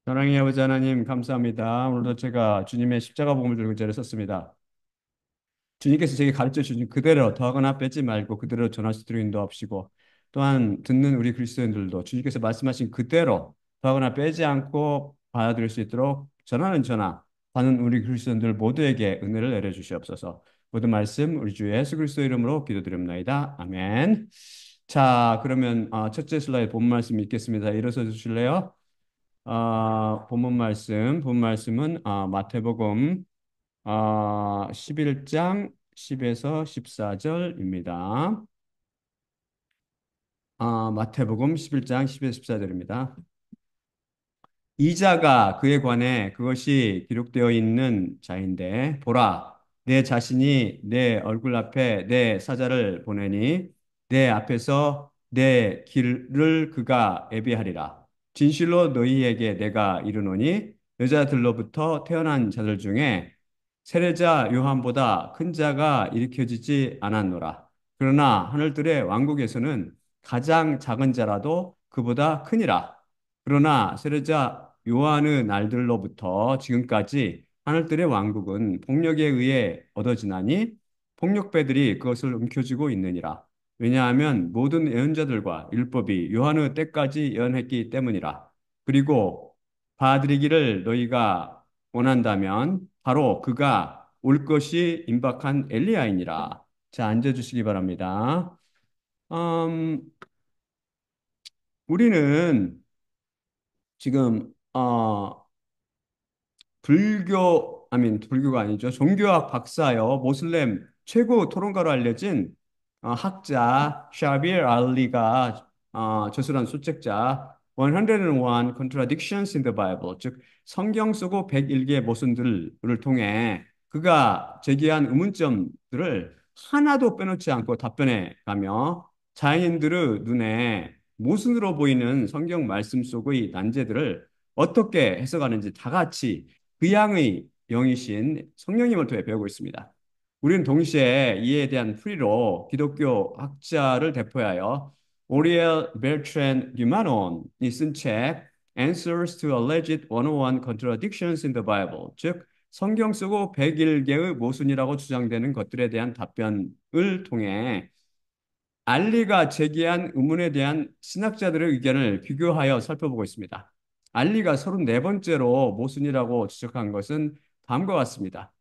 사랑의 아버지 하나님 감사합니다. 오늘도 제가 주님의 십자가 복음을 들고 제를 썼습니다. 주님께서 제게 가르쳐 주신 그대로 더하거나 빼지 말고 그대로 전하시도록 인도하시고 또한 듣는 우리 그리스도인들도 주님께서 말씀하신 그대로 더하거나 빼지 않고 받아들일 수 있도록 전하는 전하 받는 우리 그리스도인들 모두에게 은혜를 내려 주시옵소서. 모든 말씀 우리 주 예수 그리스도 이름으로 기도드립니다. 아멘. 자, 그러면 첫째 슬라이드 본 말씀 읽겠습니다. 일어서 주실래요? 본문 말씀은 마태복음 11장 10에서 14절입니다. 마태복음 11장 10에서 14절입니다. 이자가 그에 관해 그것이 기록되어 있는 자인데 보라 내 자신이 내 얼굴 앞에 내 사자를 보내니 내 앞에서 내 길을 그가 예비하리라. 진실로 너희에게 내가 이르노니 여자들로부터 태어난 자들 중에 세례자 요한보다 큰 자가 일으켜지지 않았노라. 그러나 하늘들의 왕국에서는 가장 작은 자라도 그보다 크니라. 그러나 세례자 요한의 날들로부터 지금까지 하늘들의 왕국은 폭력에 의해 얻어지나니 폭력배들이 그것을 움켜쥐고 있느니라. 왜냐하면 모든 예언자들과 율법이 요한의 때까지 예언했기 때문이라. 그리고 봐드리기를 너희가 원한다면 바로 그가 올 것이 임박한 엘리야이니라. 자, 앉아주시기 바랍니다. 음, 우리는 지금 불교가 아니죠. 종교학 박사요. 모슬렘 최고 토론가로 알려진 학자 샤비르 알리가 저술한 소책자 101 Contradictions in the Bible, 즉 성경 쓰고 101개의 모순들을 통해 그가 제기한 의문점들을 하나도 빼놓지 않고 답변해 가며 자연인들의 눈에 모순으로 보이는 성경 말씀 속의 난제들을 어떻게 해석하는지 다 같이 그 양의 영이신 성령님을 통해 배우고 있습니다. 우리는 동시에 이에 대한 풀이로 기독교 학자를 대표하여 오리엘 벨트란 규마논이 쓴 책 Answers to Alleged 101 Contradictions in the Bible, 즉 성경 쓰고 101개의 모순이라고 주장되는 것들에 대한 답변을 통해 알리가 제기한 의문에 대한 신학자들의 의견을 비교하여 살펴보고 있습니다. 알리가 34번째로 모순이라고 지적한 것은 다음과 같습니다.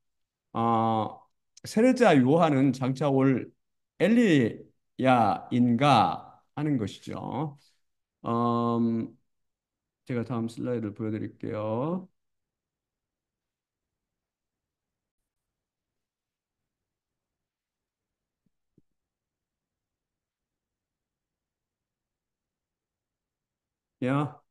어, 세례자 요한은 장차 올 엘리야인가 하는 것이죠. 음, 제가 다음 슬라이드를 보여드릴게요. 야,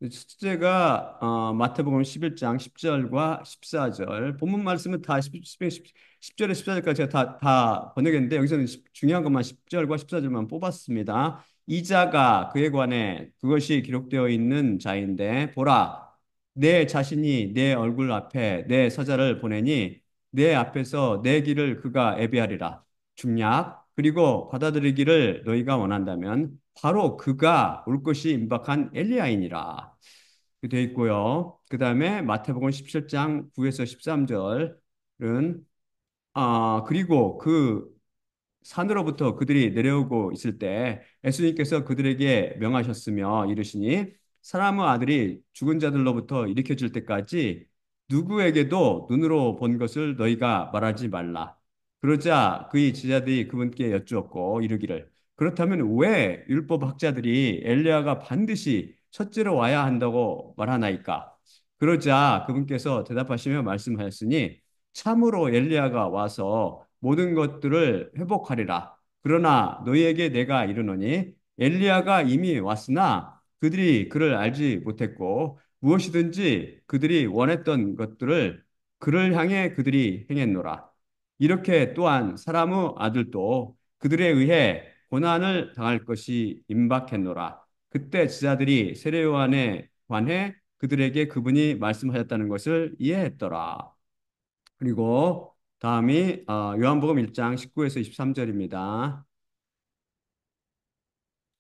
첫째가 마태복음 11장 10절과 14절. 본문 말씀은 다 10절에 14절까지 제가 다 번역했는데 여기서는 중요한 것만 10절과 14절만 뽑았습니다. 이자가 그에 관해 그것이 기록되어 있는 자인데 보라 내 자신이 내 얼굴 앞에 내 사자를 보내니 내 앞에서 내 길을 그가 예비하리라. 중약 그리고 받아들이기를 너희가 원한다면 바로 그가 올 것이 임박한 엘리야이니라. 되어 있고요. 그 다음에 마태복음 17장 9에서 13절은 그리고 그 산으로부터 그들이 내려오고 있을 때 예수님께서 그들에게 명하셨으며 이르시니 사람의 아들이 죽은 자들로부터 일으켜질 때까지 누구에게도 눈으로 본 것을 너희가 말하지 말라. 그러자 그의 제자들이 그분께 여쭈었고 이르기를 그렇다면 왜 율법 학자들이 엘리야가 반드시 첫째로 와야 한다고 말하나이까? 그러자 그분께서 대답하시며 말씀하였으니 참으로 엘리야가 와서 모든 것들을 회복하리라. 그러나 너희에게 내가 이르노니 엘리야가 이미 왔으나 그들이 그를 알지 못했고 무엇이든지 그들이 원했던 것들을 그를 향해 그들이 행했노라. 이렇게 또한 사람의 아들도 그들에 의해 고난을 당할 것이 임박했노라. 그때 지자들이 세례 요한에 관해 그들에게 그분이 말씀하셨다는 것을 이해했더라. 그리고 다음이 요한복음 1장 19에서 23절입니다.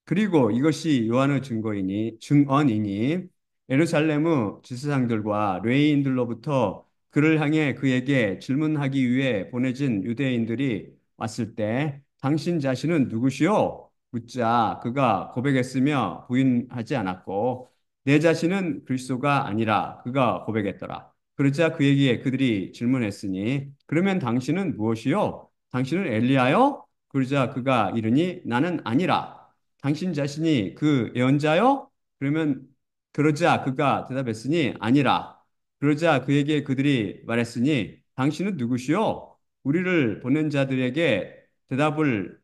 그리고 이것이 요한의 증언이니 예루살렘의 지사장들과 레위인들로부터 그를 향해 그에게 질문하기 위해 보내진 유대인들이 왔을 때 당신 자신은 누구시오? 묻자 그가 고백했으며 부인하지 않았고 내 자신은 그리스도가 아니라 그가 고백했더라. 그러자 그에게 그들이 질문했으니 그러면 당신은 무엇이요? 당신은 엘리야요? 그러자 그가 이르니 나는 아니라. 당신 자신이 그 예언자요? 그러면 그러자 그가 대답했으니 아니라. 그러자 그에게 그들이 말했으니 당신은 누구시요? 우리를 보낸 자들에게 대답을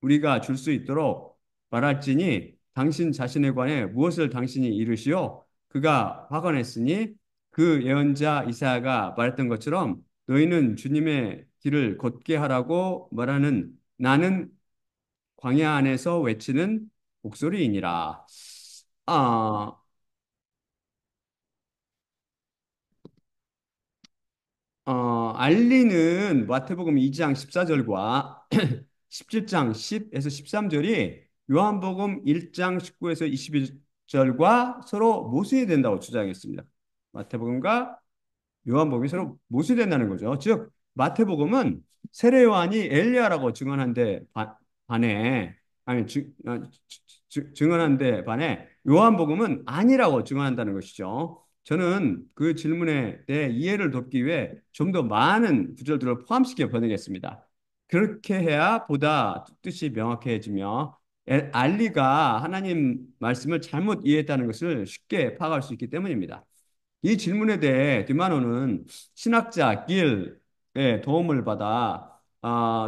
우리가 줄 수 있도록 말할지니 당신 자신에 관해 무엇을 당신이 이르시오? 그가 확언했으니 그 예언자 이사야가 말했던 것처럼 너희는 주님의 길을 곧게 하라고 말하는 나는 광야 안에서 외치는 목소리이니라. 아, 알리는 마태복음 2장 14절과 17장 10에서 13절이 요한복음 1장 19에서 22절과 서로 모순이 된다고 주장했습니다. 마태복음과 요한복음이 서로 모순된다는 거죠. 즉 마태복음은 세례 요한이 엘리야라고 증언한데 반해 아니 증언한데 반해 요한복음은 아니라고 증언한다는 것이죠. 저는 그 질문에 대해 이해를 돕기 위해 좀 더 많은 구절들을 포함시켜 번역했습니다. 그렇게 해야 보다 뜻이 명확해지며 알리가 하나님 말씀을 잘못 이해했다는 것을 쉽게 파악할 수 있기 때문입니다. 이 질문에 대해 디마노는 신학자 길의 도움을 받아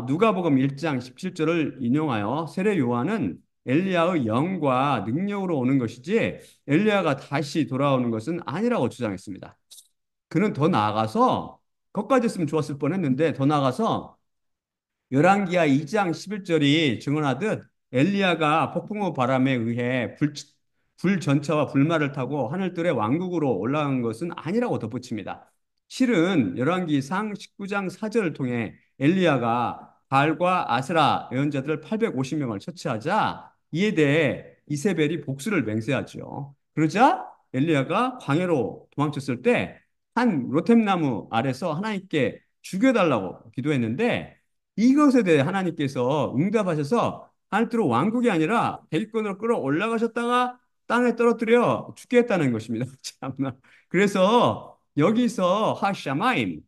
누가복음 1장 17절을 인용하여 세례 요한은 엘리야의 영과 능력으로 오는 것이지 엘리야가 다시 돌아오는 것은 아니라고 주장했습니다. 그는 더 나아가서 거기까지 했으면 좋았을 뻔했는데 더 나아가서 열왕기하 2장 11절이 증언하듯 엘리야가 폭풍우 바람에 의해 불전차와 불말을 타고 하늘들의 왕국으로 올라간 것은 아니라고 덧붙입니다. 실은 열왕기상 19장 4절을 통해 엘리야가 발과 아스라 예언자들 850명을 처치하자 이에 대해 이세벨이 복수를 맹세하죠. 그러자 엘리야가 광야로 도망쳤을 때 한 로템나무 아래서 하나님께 죽여달라고 기도했는데 이것에 대해 하나님께서 응답하셔서 하늘으로 왕국이 아니라 대기권으로 끌어 올라가셨다가 땅에 떨어뜨려 죽게 했다는 것입니다. 참나. 그래서 여기서 하샤마임은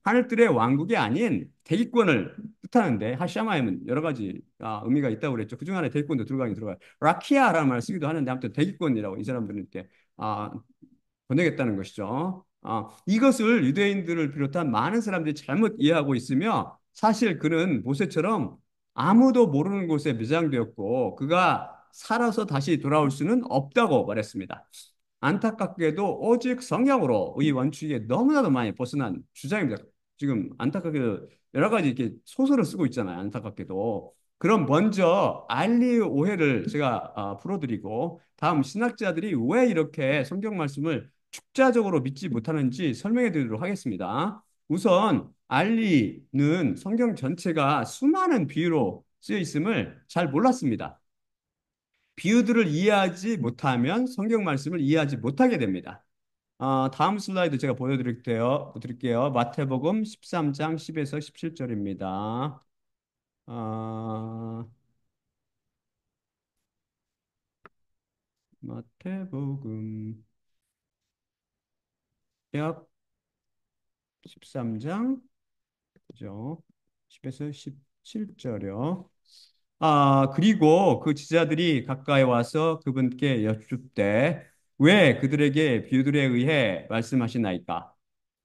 하늘들의 왕국이 아닌 대기권을 뜻하는데 하샤마임은 여러 가지 의미가 있다고 그랬죠. 그중 하나에 대기권도 들어가긴 들어가요. 라키아라는 말을 쓰기도 하는데 아무튼 대기권이라고 이 사람들은 이렇게 아, 보내겠다는 것이죠. 이것을 유대인들을 비롯한 많은 사람들이 잘못 이해하고 있으며 사실 그는 모세처럼 아무도 모르는 곳에 매장되었고 그가 살아서 다시 돌아올 수는 없다고 말했습니다. 안타깝게도 오직 성경으로 이 원칙에 너무나도 많이 벗어난 주장입니다. 지금 안타깝게도 여러 가지 이렇게 소설을 쓰고 있잖아요. 안타깝게도. 그럼 먼저 알리의 오해를 제가 풀어드리고 다음 신학자들이 왜 이렇게 성경 말씀을 축자적으로 믿지 못하는지 설명해 드리도록 하겠습니다. 우선 알리는 성경 전체가 수많은 비유로 쓰여 있음을 잘 몰랐습니다. 비유들을 이해하지 못하면 성경 말씀을 이해하지 못하게 됩니다. 다음 슬라이드 제가 드릴게요. 마태복음 13장 10에서 17절입니다. 마태복음 약 13장 그죠? 10에서 17절이요. 그리고 그 지자들이 가까이 와서 그분께 여쭙되 왜 그들에게 비유들에 의해 말씀하시나이까?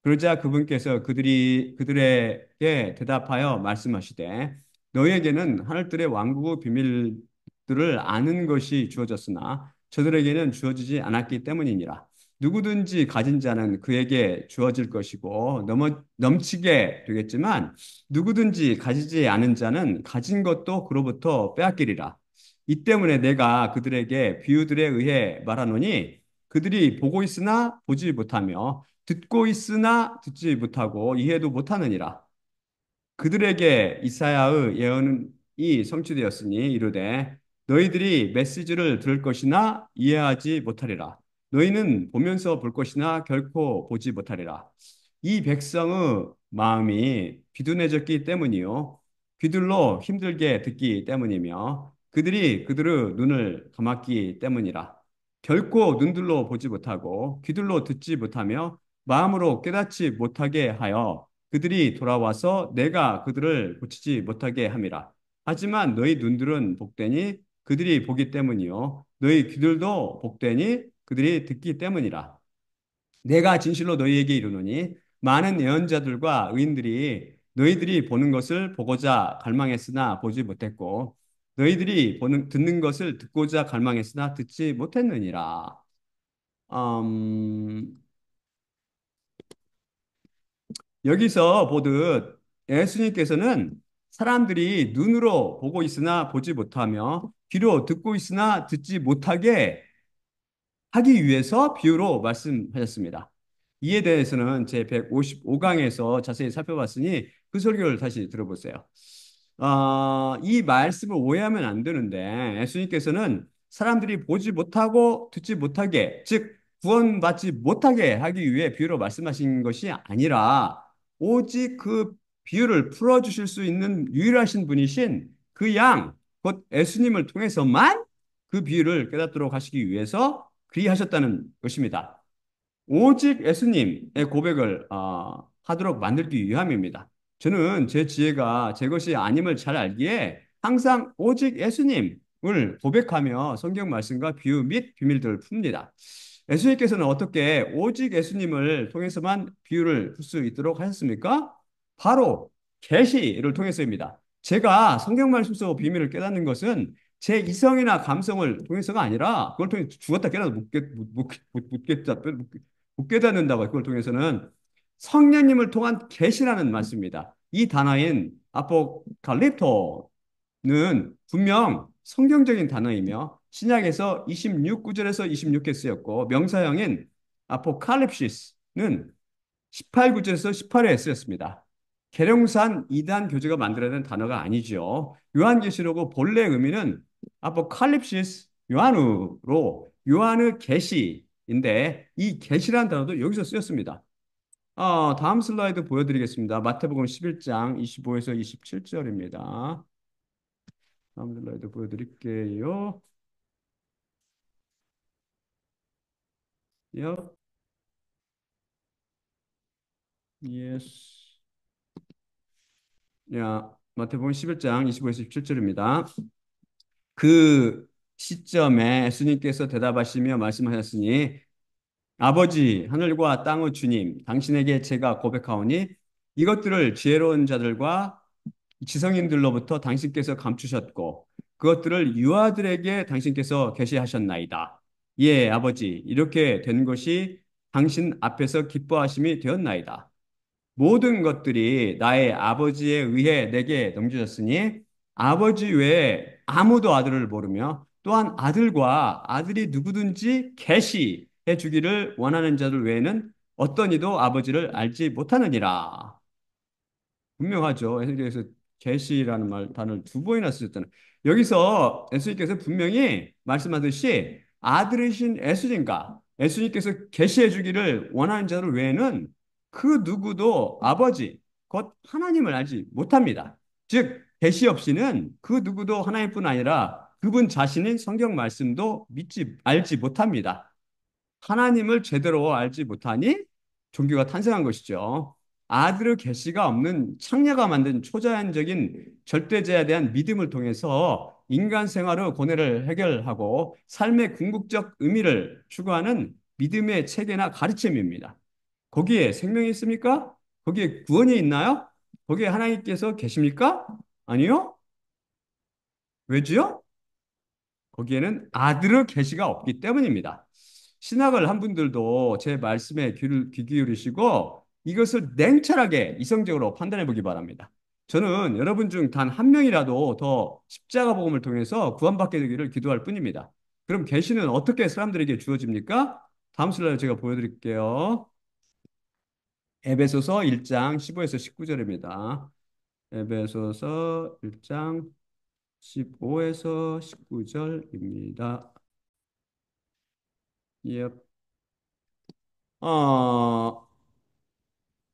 그러자 그분께서 그들에게 대답하여 말씀하시되 너희에게는 하늘들의 왕국의 비밀들을 아는 것이 주어졌으나 저들에게는 주어지지 않았기 때문이니라. 누구든지 가진 자는 그에게 주어질 것이고 넘치게 되겠지만 누구든지 가지지 않은 자는 가진 것도 그로부터 빼앗기리라. 이 때문에 내가 그들에게 비유들에 의해 말하노니 그들이 보고 있으나 보지 못하며 듣고 있으나 듣지 못하고 이해도 못하느니라. 그들에게 이사야의 예언이 성취되었으니 이르되 너희들이 메시지를 들을 것이나 이해하지 못하리라. 너희는 보면서 볼 것이나 결코 보지 못하리라. 이 백성의 마음이 비둔해졌기 때문이요. 귀들로 힘들게 듣기 때문이며 그들의 눈을 감았기 때문이라. 결코 눈들로 보지 못하고 귀들로 듣지 못하며 마음으로 깨닫지 못하게 하여 그들이 돌아와서 내가 그들을 고치지 못하게 함이라. 하지만 너희 눈들은 복되니 그들이 보기 때문이요. 너희 귀들도 복되니 그들이 듣기 때문이라. 내가 진실로 너희에게 이르노니 많은 예언자들과 의인들이 너희들이 보는 것을 보고자 갈망했으나 보지 못했고 듣는 것을 듣고자 갈망했으나 듣지 못했느니라. 음, 여기서 보듯 예수님께서는 사람들이 눈으로 보고 있으나 보지 못하며 귀로 듣고 있으나 듣지 못하게 하기 위해서 비유로 말씀하셨습니다. 이에 대해서는 제 155강에서 자세히 살펴봤으니 그 설교를 다시 들어보세요. 이 말씀을 오해하면 안 되는데 예수님께서는 사람들이 보지 못하고 듣지 못하게, 즉 구원받지 못하게 하기 위해 비유로 말씀하신 것이 아니라 오직 그 비유를 풀어주실 수 있는 유일하신 분이신 그 양, 곧 예수님을 통해서만 그 비유를 깨닫도록 하시기 위해서 그리하셨다는 것입니다. 오직 예수님의 고백을 하도록 만들기 위함입니다. 저는 제 지혜가 제 것이 아님을 잘 알기에 항상 오직 예수님을 고백하며 성경 말씀과 비유 및 비밀들을 풉니다. 예수님께서는 어떻게 오직 예수님을 통해서만 비유를 풀 수 있도록 하셨습니까? 바로 계시를 통해서입니다. 제가 성경 말씀 속 비밀을 깨닫는 것은 제 이성이나 감성을 통해서가 아니라 그걸 통해 죽었다 깨어나도 못 깨닫는다고 그걸 통해서는 성령님을 통한 계시라는 말씀입니다. 이 단어인 아포칼립토는 분명 성경적인 단어이며 신약에서 26구절에서 26회 쓰였고 명사형인 아포칼립시스는 18구절에서 18회에 쓰였습니다. 계룡산 이단 교주가 만들어낸 단어가 아니죠. 요한계시록의 본래 의미는 아포칼립시스 요한으로 요한의 계시인데 이 계시라는 단어도 여기서 쓰였습니다. 다음 슬라이드 보여드리겠습니다. 마태복음 11장 25에서 27절입니다. 다음 슬라이드 보여드릴게요. Yep. Yes. 야, 마태복음 11장 25에서 27절입니다. 그 시점에 예수님께서 대답하시며 말씀하셨으니 아버지 하늘과 땅의 주님 당신에게 제가 고백하오니 이것들을 지혜로운 자들과 지성인들로부터 당신께서 감추셨고 그것들을 유아들에게 당신께서 계시하셨나이다. 예, 아버지 이렇게 된 것이 당신 앞에서 기뻐하심이 되었나이다. 모든 것들이 나의 아버지에 의해 내게 넘겨졌으니 아버지 외에 아무도 아들을 모르며 또한 아들과 아들이 누구든지 계시해 주기를 원하는 자들 외에는 어떤 이도 아버지를 알지 못하느니라. 분명하죠. 예수님께서 계시라는 단어를 두 번이나 쓰셨잖아요. 여기서 예수님께서 분명히 말씀하듯이 아들이신 예수님과 예수님께서 계시해 주기를 원하는 자들 외에는 그 누구도 아버지, 곧 하나님을 알지 못합니다. 즉, 계시 없이는 그 누구도 하나님뿐 아니라 그분 자신인 성경 말씀도 알지 못합니다. 하나님을 제대로 알지 못하니 종교가 탄생한 것이죠. 아들의 계시가 없는 창녀가 만든 초자연적인 절대자에 대한 믿음을 통해서 인간 생활의 고뇌를 해결하고 삶의 궁극적 의미를 추구하는 믿음의 체계나 가르침입니다. 거기에 생명이 있습니까? 거기에 구원이 있나요? 거기에 하나님께서 계십니까? 아니요. 왜지요? 거기에는 아들의 계시가 없기 때문입니다. 신학을 한 분들도 제 말씀에 귀 기울이시고 이것을 냉철하게 이성적으로 판단해 보기 바랍니다. 저는 여러분 중 단 한 명이라도 더 십자가 복음을 통해서 구원받게 되기를 기도할 뿐입니다. 그럼 계시는 어떻게 사람들에게 주어집니까? 다음 슬라이드 제가 보여드릴게요. 에베소서 1장 15에서 19절입니다. 에베소서 1장 15에서 19절입니다. 예. 어,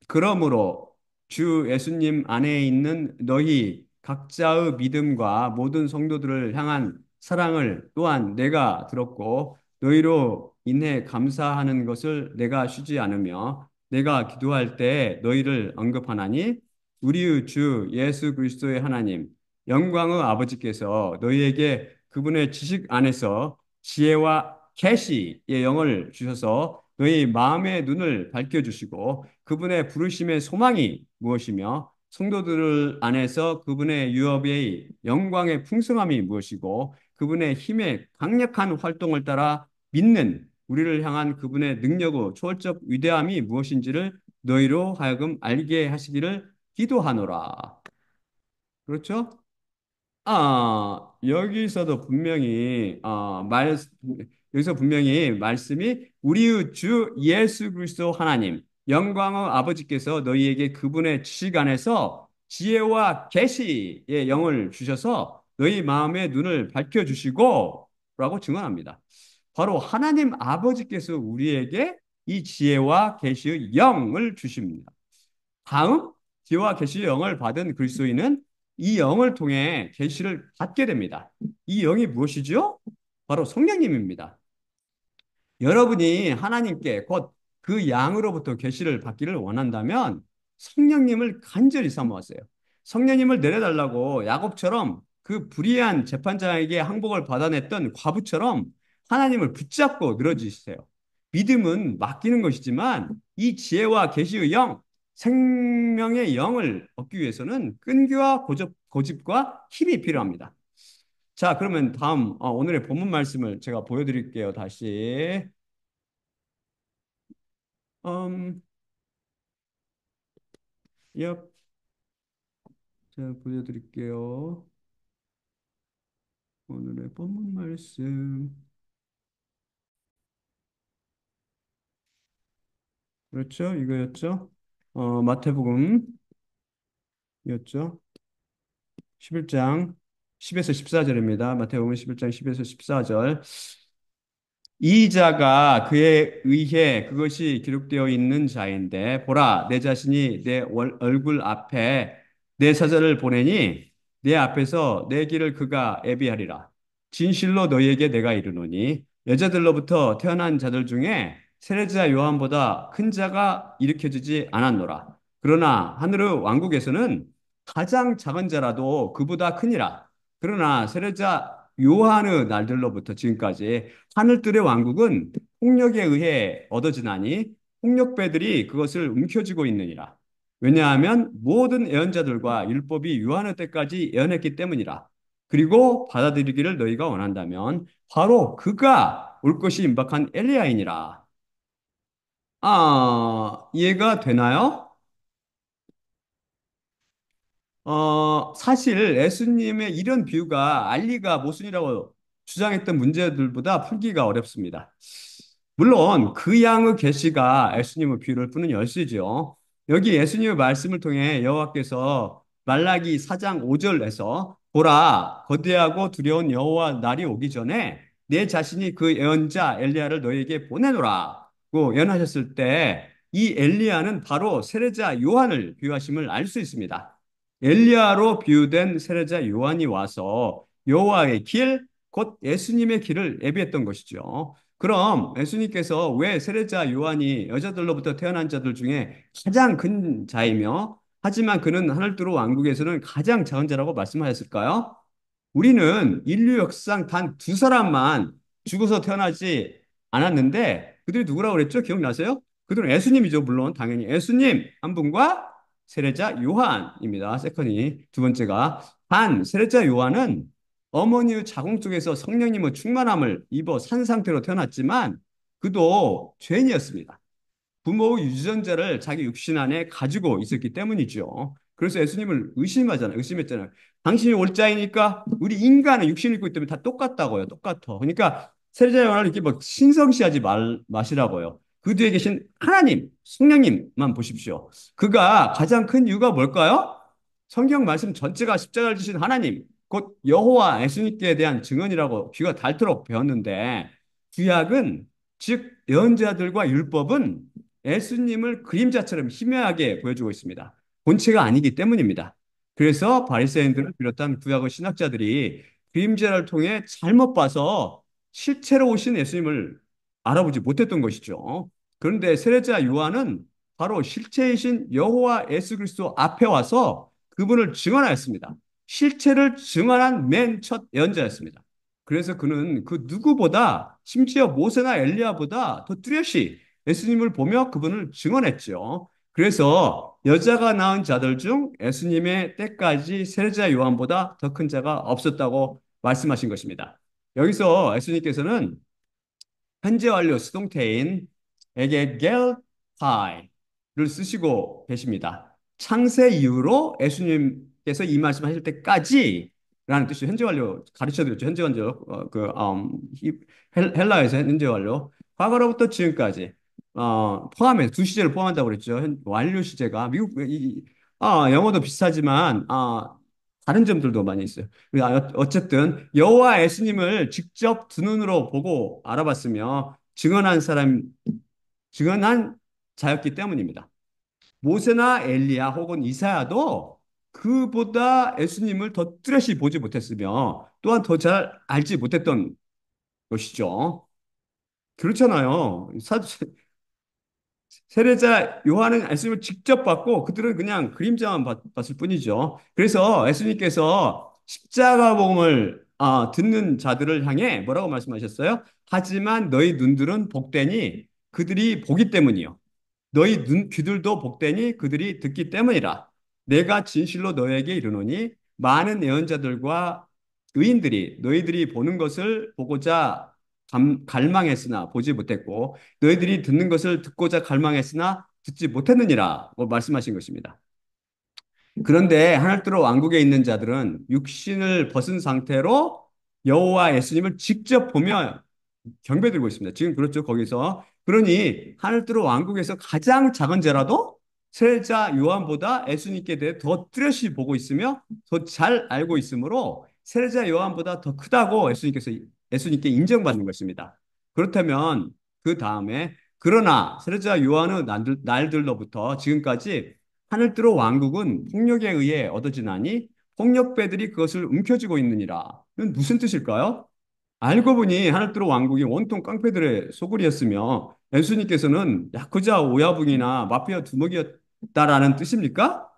그러므로 주 예수님 안에 있는 너희 각자의 믿음과 모든 성도들을 향한 사랑을 또한 내가 들었고 너희로 인해 감사하는 것을 내가 쉬지 않으며 내가 기도할 때 너희를 언급하나니 우리의 주 예수 그리스도의 하나님 영광의 아버지께서 너희에게 그분의 지식 안에서 지혜와 계시의 영을 주셔서 너희 마음의 눈을 밝혀주시고 그분의 부르심의 소망이 무엇이며 성도들 안에서 그분의 유업의 영광의 풍성함이 무엇이고 그분의 힘의 강력한 활동을 따라 믿는 우리를 향한 그분의 능력의 초월적 위대함이 무엇인지를 너희로 하여금 알게 하시기를 기도하노라. 그렇죠? 여기서도 분명히, 여기서 분명히 말씀이 우리의 주 예수 그리스도 하나님, 영광의 아버지께서 너희에게 그분의 지식 안에서 지혜와 계시의 영을 주셔서 너희 마음의 눈을 밝혀주시고, 라고 증언합니다. 바로 하나님 아버지께서 우리에게 이 지혜와 계시의 영을 주십니다. 다음 지혜와 계시의 영을 받은 그리스도인은 이 영을 통해 계시를 받게 됩니다. 이 영이 무엇이죠? 바로 성령님입니다. 여러분이 하나님께 곧 그 양으로부터 계시를 받기를 원한다면 성령님을 간절히 사모하세요. 성령님을 내려달라고 야곱처럼 그 불의한 재판장에게 항복을 받아냈던 과부처럼 하나님을 붙잡고 늘어지세요. 믿음은 맡기는 것이지만 이 지혜와 계시의 영, 생명의 영을 얻기 위해서는 끈기와 고집과 힘이 필요합니다. 자, 그러면 다음 오늘의 본문 말씀을 제가 보여드릴게요. 다시. 음, 예, 제가 보여드릴게요. 오늘의 본문 말씀. 그렇죠? 이거였죠? 마태복음이었죠? 11장 10에서 14절입니다. 마태복음 11장 10에서 14절. 이 자가 그에 의해 그것이 기록되어 있는 자인데 보라 내 자신이 내 얼굴 앞에 내 사자를 보내니 내 앞에서 내 길을 그가 예비하리라. 진실로 너희에게 내가 이르노니 여자들로부터 태어난 자들 중에 세례자 요한보다 큰 자가 일으켜지지 않았노라. 그러나 하늘의 왕국에서는 가장 작은 자라도 그보다 크니라. 그러나 세례자 요한의 날들로부터 지금까지 하늘들의 왕국은 폭력에 의해 얻어지나니 폭력배들이 그것을 움켜쥐고 있느니라. 왜냐하면 모든 예언자들과 율법이 요한의 때까지 예언했기 때문이라. 그리고 받아들이기를 너희가 원한다면 바로 그가 올 것이 임박한 엘리야이니라. 이해가 되나요? 사실 예수님의 이런 비유가 알리가 모순이라고 주장했던 문제들보다 풀기가 어렵습니다. 물론 그 양의 계시가 예수님의 비유를 푸는 열쇠죠. 여기 예수님의 말씀을 통해 여호와께서 말라기 4장 5절에서 보라 거대하고 두려운 여호와 날이 오기 전에 내 자신이 그 예언자 엘리야를 너희에게 보내노라고 예언하셨을 때 이 엘리야는 바로 세례자 요한을 비유하심을 알 수 있습니다. 엘리야로 비유된 세례자 요한이 와서 여호와의 길, 곧 예수님의 길을 예비했던 것이죠. 그럼 예수님께서 왜 세례자 요한이 여자들로부터 태어난 자들 중에 가장 큰 자이며 하지만 그는 하늘두루 왕국에서는 가장 작은 자라고 말씀하셨을까요? 우리는 인류 역사상 단 두 사람만 죽어서 태어나지 않았는데 그들이 누구라고 그랬죠? 기억나세요? 그들은 예수님이죠. 물론 당연히 예수님 한 분과 세례자 요한입니다. 세컨이 두 번째가 단 세례자 요한은 어머니의 자궁 속에서 성령님의 충만함을 입어 산 상태로 태어났지만 그도 죄인이었습니다. 부모의 유전자를 자기 육신 안에 가지고 있었기 때문이죠. 그래서 예수님을 의심했잖아요. 당신이 올자이니까 우리 인간은 육신을 입고 있기 때문에 다 똑같다고요. 똑같아. 그러니까 세례자 요한을 이렇게 뭐 신성시하지 마시라고요. 그 뒤에 계신 하나님, 성령님만 보십시오. 그가 가장 큰 이유가 뭘까요? 성경 말씀 전체가 십자가를 지신 하나님, 곧 여호와 예수님께 대한 증언이라고 귀가 닳도록 배웠는데 구약은 즉, 예언자들과 율법은 예수님을 그림자처럼 희미하게 보여주고 있습니다. 본체가 아니기 때문입니다. 그래서 바리새인들을 비롯한 구약의 신학자들이 그림자를 통해 잘못 봐서 실체로 오신 예수님을 알아보지 못했던 것이죠. 그런데 세례자 요한은 바로 실체이신 여호와 예수 그리스도 앞에 와서 그분을 증언하였습니다. 실체를 증언한 맨 첫 예언자였습니다. 그래서 그는 그 누구보다 심지어 모세나 엘리야보다 더 뚜렷이 예수님을 보며 그분을 증언했죠. 그래서 여자가 낳은 자들 중 예수님의 때까지 세례자 요한보다 더 큰 자가 없었다고 말씀하신 것입니다. 여기서 예수님께서는 현재 완료 수동태인 에게겔파이를 쓰시고 계십니다. 창세 이후로 예수님께서 이 말씀하실 때까지 라는 뜻이 현재 완료 가르쳐 드렸죠. 현재 완료 헬라에서 현재 완료 과거로부터 지금까지 포함해서 두 시제를 포함한다고 그랬죠. 완료 시제가 미국 영어도 비슷하지만 다른 점들도 많이 있어요. 어쨌든 여호와 예수님을 직접 두 눈으로 보고 알아봤으며 증언한 자였기 때문입니다. 모세나 엘리야 혹은 이사야도 그보다 예수님을 더 뚜렷이 보지 못했으며 또한 더 잘 알지 못했던 것이죠. 그렇잖아요. 세례자 요한은 예수님을 직접 봤고 그들은 그냥 그림자만 봤을 뿐이죠. 그래서 예수님께서 십자가 복음을 듣는 자들을 향해 뭐라고 말씀하셨어요? 하지만 너희 눈들은 복되니 그들이 보기 때문이요. 너희 귀들도 복되니 그들이 듣기 때문이라. 내가 진실로 너에게 이르노니 많은 예언자들과 의인들이 너희들이 보는 것을 보고자 갈망했으나 보지 못했고 너희들이 듣는 것을 듣고자 갈망했으나 듣지 못했느니라고 말씀하신 것입니다. 그런데 하늘나라 왕국에 있는 자들은 육신을 벗은 상태로 여호와 예수님을 직접 보며 경배드리고 있습니다. 지금 그렇죠. 거기서. 그러니 하늘나라 왕국에서 가장 작은 자라도 세자 요한보다 예수님께 대해 더 뚜렷이 보고 있으며 더 잘 알고 있으므로 세자 요한보다 더 크다고 예수님께 인정받는 것입니다. 그렇다면 그 다음에 그러나 세자 요한의 날들로부터 지금까지 하늘나라 왕국은 폭력에 의해 얻어지나니 폭력배들이 그것을 움켜쥐고 있느니라.는 무슨 뜻일까요? 알고 보니 하늘나라 왕국이 온통 깡패들의 소굴이었으며 예수님께서는 야쿠자 오야붕이나 마피아 두목이었다라는 뜻입니까?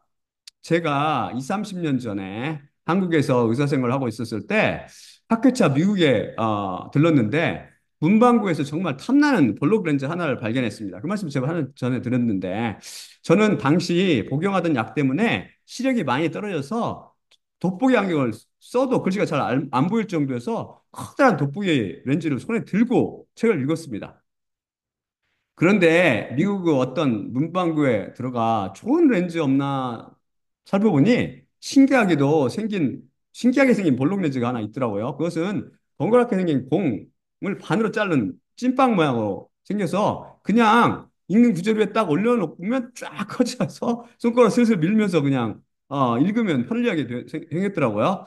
제가 2, 30년 전에 한국에서 의사 생활을 하고 있었을 때 학교차 미국에 들렀는데 문방구에서 정말 탐나는 볼록 렌즈 하나를 발견했습니다. 그 말씀 제가 하나 전에 들었는데 저는 당시 복용하던 약 때문에 시력이 많이 떨어져서 돋보기 안경을 써도 글씨가 잘 안 보일 정도여서 커다란 돋보기 렌즈를 손에 들고 책을 읽었습니다. 그런데 미국 그 어떤 문방구에 들어가 좋은 렌즈 없나 살펴보니 신기하게 생긴 볼록 렌즈가 하나 있더라고요. 그것은 동그랗게 생긴 공을 반으로 자른 찐빵 모양으로 생겨서 그냥 읽는 구절 위에 딱 올려놓으면 쫙 커져서 손가락 슬슬 밀면서 그냥 읽으면 편리하게 생겼더라고요.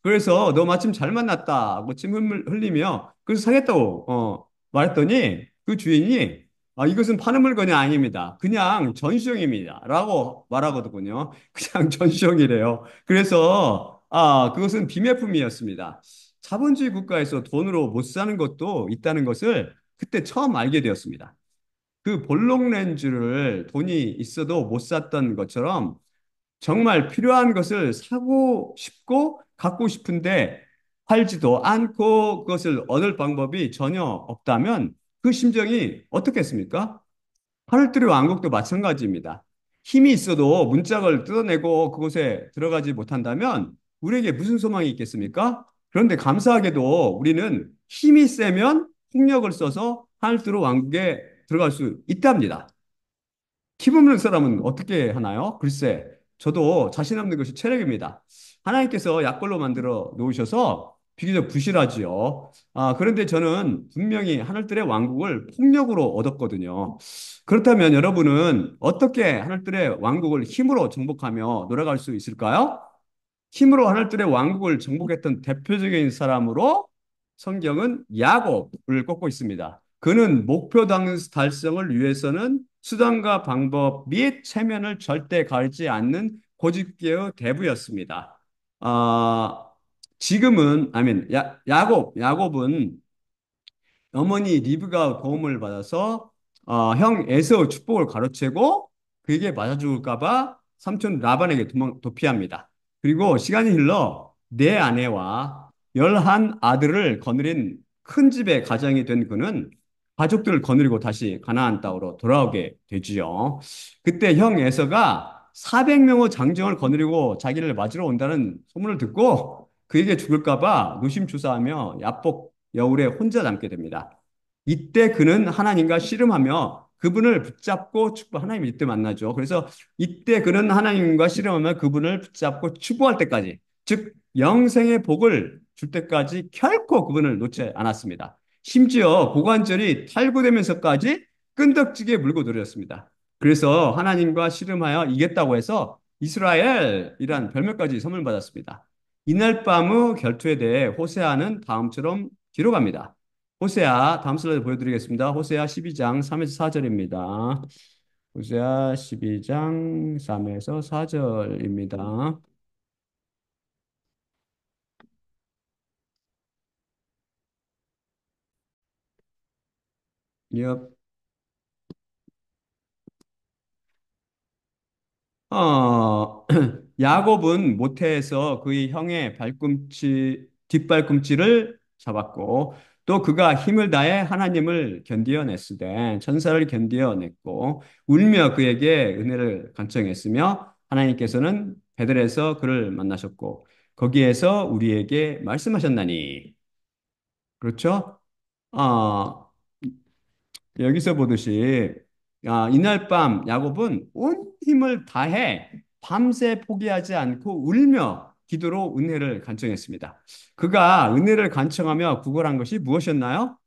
그래서 너 마침 잘 만났다. 뭐침 흘리며 그래서 사겠다고 말했더니 그 주인이 이것은 파는 물건이 아닙니다. 그냥 전시용입니다. 라고 말하거든요. 그냥 전시용이래요. 그래서, 그것은 비매품이었습니다. 자본주의 국가에서 돈으로 못 사는 것도 있다는 것을 그때 처음 알게 되었습니다. 그 볼록 렌즈를 돈이 있어도 못 샀던 것처럼 정말 필요한 것을 사고 싶고 갖고 싶은데 팔지도 않고 그것을 얻을 방법이 전혀 없다면 그 심정이 어떻겠습니까? 하늘들의 왕국도 마찬가지입니다. 힘이 있어도 문짝을 뜯어내고 그곳에 들어가지 못한다면 우리에게 무슨 소망이 있겠습니까? 그런데 감사하게도 우리는 힘이 세면 폭력을 써서 하늘들의 왕국에 들어갈 수 있답니다. 힘없는 사람은 어떻게 하나요? 글쎄, 저도 자신 없는 것이 체력입니다. 하나님께서 약골로 만들어 놓으셔서 비교적 부실하지요. 그런데 저는 분명히 하늘들의 왕국을 폭력으로 얻었거든요. 그렇다면 여러분은 어떻게 하늘들의 왕국을 힘으로 정복하며 놀아갈 수 있을까요? 힘으로 하늘들의 왕국을 정복했던 대표적인 사람으로 성경은 야곱을 꼽고 있습니다. 그는 목표 달성을 위해서는 수단과 방법 및 체면을 절대 가리지 않는 고집계의 대부였습니다. 아, 지금은, 야곱은 어머니 리브가 도움을 받아서 형 에서의 축복을 가로채고 그에게 맞아 죽을까 봐 삼촌 라반에게 도피합니다. 그리고 시간이 흘러 네 아내와 11아들을 거느린 큰 집의 가장이 된 그는 가족들을 거느리고 다시 가나안 땅으로 돌아오게 되지요. 그때 형 에서가 400명의 장정을 거느리고 자기를 맞으러 온다는 소문을 듣고 그에게 죽을까 봐 노심초사하며 야복 여울에 혼자 남게 됩니다. 이때 그는 하나님과 씨름하며 그분을 붙잡고 축복, 하나님 이때 만나죠. 그래서 이때 그는 하나님과 씨름하며 그분을 붙잡고 추구할 때까지, 즉 영생의 복을 줄 때까지 결코 그분을 놓지 않았습니다. 심지어 고관절이 탈구되면서까지 끈덕지게 물고 늘었습니다. 그래서 하나님과 씨름하여 이겼다고 해서 이스라엘이란 별명까지 선물 받았습니다. 이날 밤의 결투에 대해 호세아는 다음처럼 기록합니다. 호세아 다음 슬라이드 보여드리겠습니다. 호세아 12장 3에서 4절입니다. 호세아 12장 3에서 4절입니다. 예. 야곱은 모태에서 그의 형의 뒷발꿈치를 잡았고, 또 그가 힘을 다해 하나님을 견디어냈으되, 천사를 견디어냈고, 울며 그에게 은혜를 간청했으며, 하나님께서는 베들에서 그를 만나셨고, 거기에서 우리에게 말씀하셨나니. 그렇죠? 어, 여기서 보듯이 이날 밤 야곱은 온 힘을 다해 밤새 포기하지 않고 울며 기도로 은혜를 간청했습니다. 그가 은혜를 간청하며 구걸한 것이 무엇이었나요?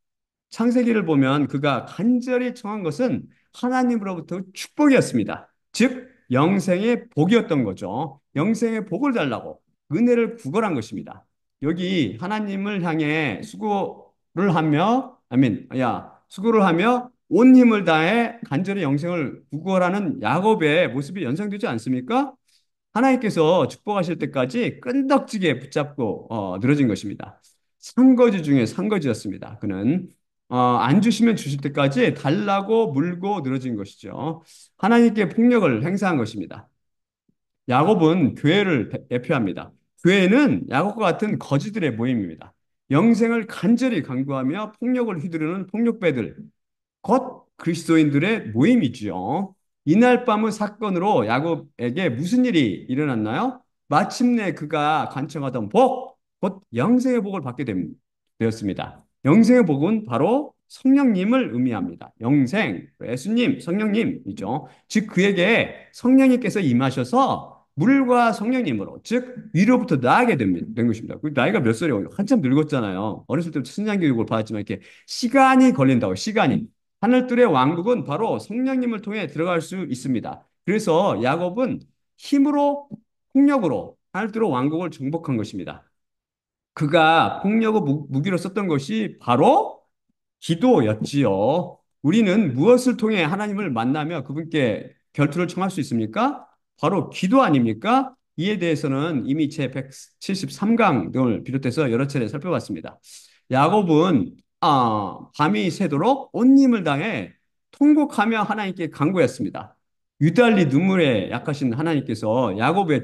창세기를 보면 그가 간절히 청한 것은 하나님으로부터 축복이었습니다. 즉, 영생의 복이었던 거죠. 영생의 복을 달라고 은혜를 구걸한 것입니다. 여기 하나님을 향해 수고를 하며, 수고를 하며 온 힘을 다해 간절히 영생을 구걸하는 야곱의 모습이 연상되지 않습니까? 하나님께서 축복하실 때까지 끈덕지게 붙잡고 늘어진 것입니다. 상거지 중에 상거지였습니다. 그는 안 주시면 주실 때까지 달라고 물고 늘어진 것이죠. 하나님께 폭력을 행사한 것입니다. 야곱은 교회를 대표합니다. 교회는 야곱과 같은 거지들의 모임입니다. 영생을 간절히 강구하며 폭력을 휘두르는 폭력배들, 곧 그리스도인들의 모임이지요. 이날 밤의 사건으로 야곱에게 무슨 일이 일어났나요? 마침내 그가 간청하던 복, 곧 영생의 복을 되었습니다. 영생의 복은 바로 성령님을 의미합니다. 영생, 예수님, 성령님이죠. 즉 그에게 성령님께서 임하셔서 물과 성령님으로, 즉 위로부터 나아게 된 것입니다. 그 나이가 몇 살이에요? 한참 늙었잖아요. 어렸을 때부터 신앙 교육을 받았지만 이렇게 시간이 걸린다고, 시간이. 하늘들의 왕국은 바로 성령님을 통해 들어갈 수 있습니다. 그래서 야곱은 힘으로, 폭력으로 하늘들의 왕국을 정복한 것입니다. 그가 폭력을 무기로 썼던 것이 바로 기도였지요. 우리는 무엇을 통해 하나님을 만나며 그분께 결투를 청할 수 있습니까? 바로 기도 아닙니까? 이에 대해서는 이미 제 173강 등을 비롯해서 여러 차례 살펴봤습니다. 야곱은 밤이 새도록 온 힘을 다해 통곡하며 하나님께 간구했습니다. 유달리 눈물에 약하신 하나님께서 야곱의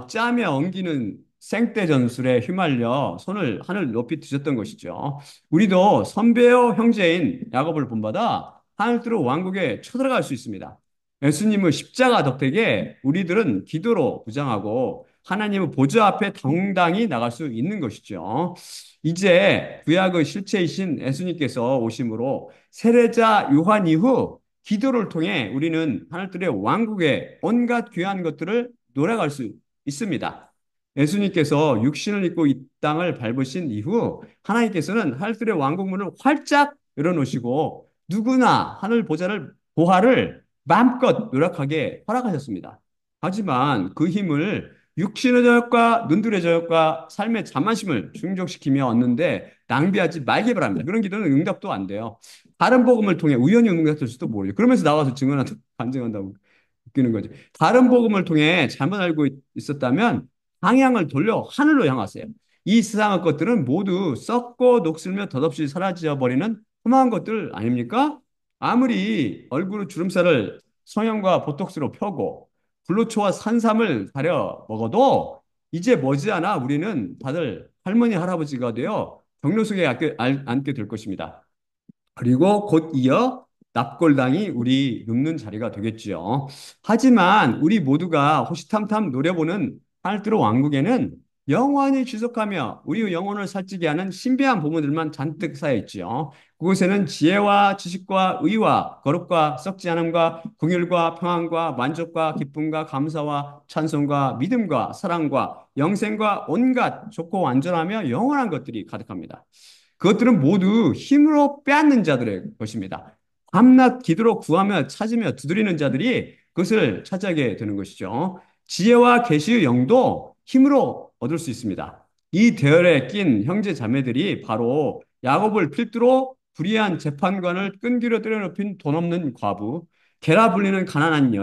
짜며 엉기는 생떼 전술에 휘말려 손을 하늘 높이 드셨던 것이죠. 우리도 선배요 형제인 야곱을 본받아 하늘으로 왕국에 쳐들어갈 수 있습니다. 예수님의 십자가 덕택에 우리들은 기도로 부장하고 하나님의 보좌 앞에 당당히 나갈 수 있는 것이죠. 이제 구약의 실체이신 예수님께서 오심으로 세례자 요한 이후 기도를 통해 우리는 하늘들의 왕국의 온갖 귀한 것들을 놀아갈 수 있습니다. 예수님께서 육신을 입고 이 땅을 밟으신 이후 하나님께서는 하늘들의 왕국문을 활짝 열어놓으시고 누구나 하늘 보화를 마음껏 노력하게 허락하셨습니다. 하지만 그 힘을 육신의 저녁과 눈들의 저녁과 삶의 자만심을 충족시키며 얻는데 낭비하지 말기 바랍니다. 그런 기도는 응답도 안 돼요. 다른 복음을 통해 우연히 응답될지도 모르죠. 그러면서 나와서 증언한다고 반증한다고 웃기는 거죠. 다른 복음을 통해 잘못 알고 있었다면 방향을 돌려 하늘로 향하세요. 이 세상의 것들은 모두 썩고 녹슬며 덧없이 사라져 버리는 험한 것들 아닙니까? 아무리 얼굴 주름살을 성형과 보톡스로 펴고 불로초와 산삼을 가려 먹어도 이제 머지않아 우리는 다들 할머니 할아버지가 되어 경로 속에 앉게 될 것입니다. 그리고 곧 이어 납골당이 우리 눕는 자리가 되겠지요. 하지만 우리 모두가 호시탐탐 노려보는 하늘뜨로 왕국에는 영원히 지속하며 우리 영혼을 살찌게 하는 신비한 보물들만 잔뜩 쌓여 있지요. 그곳에는 지혜와 지식과 의와 거룩과 썩지 않음과 긍휼과 평안과 만족과 기쁨과 감사와 찬송과 믿음과 사랑과 영생과 온갖 좋고 완전하며 영원한 것들이 가득합니다. 그것들은 모두 힘으로 빼앗는 자들의 것입니다. 밤낮 기도로 구하며 찾으며 두드리는 자들이 그것을 차지하게 되는 것이죠. 지혜와 계시의 영도 힘으로 얻을 수 있습니다. 이 대열에 낀 형제 자매들이 바로 야곱을 필두로 불의한 재판관을 끈기로 때려눕힌 돈 없는 과부, 게라 불리는 가나안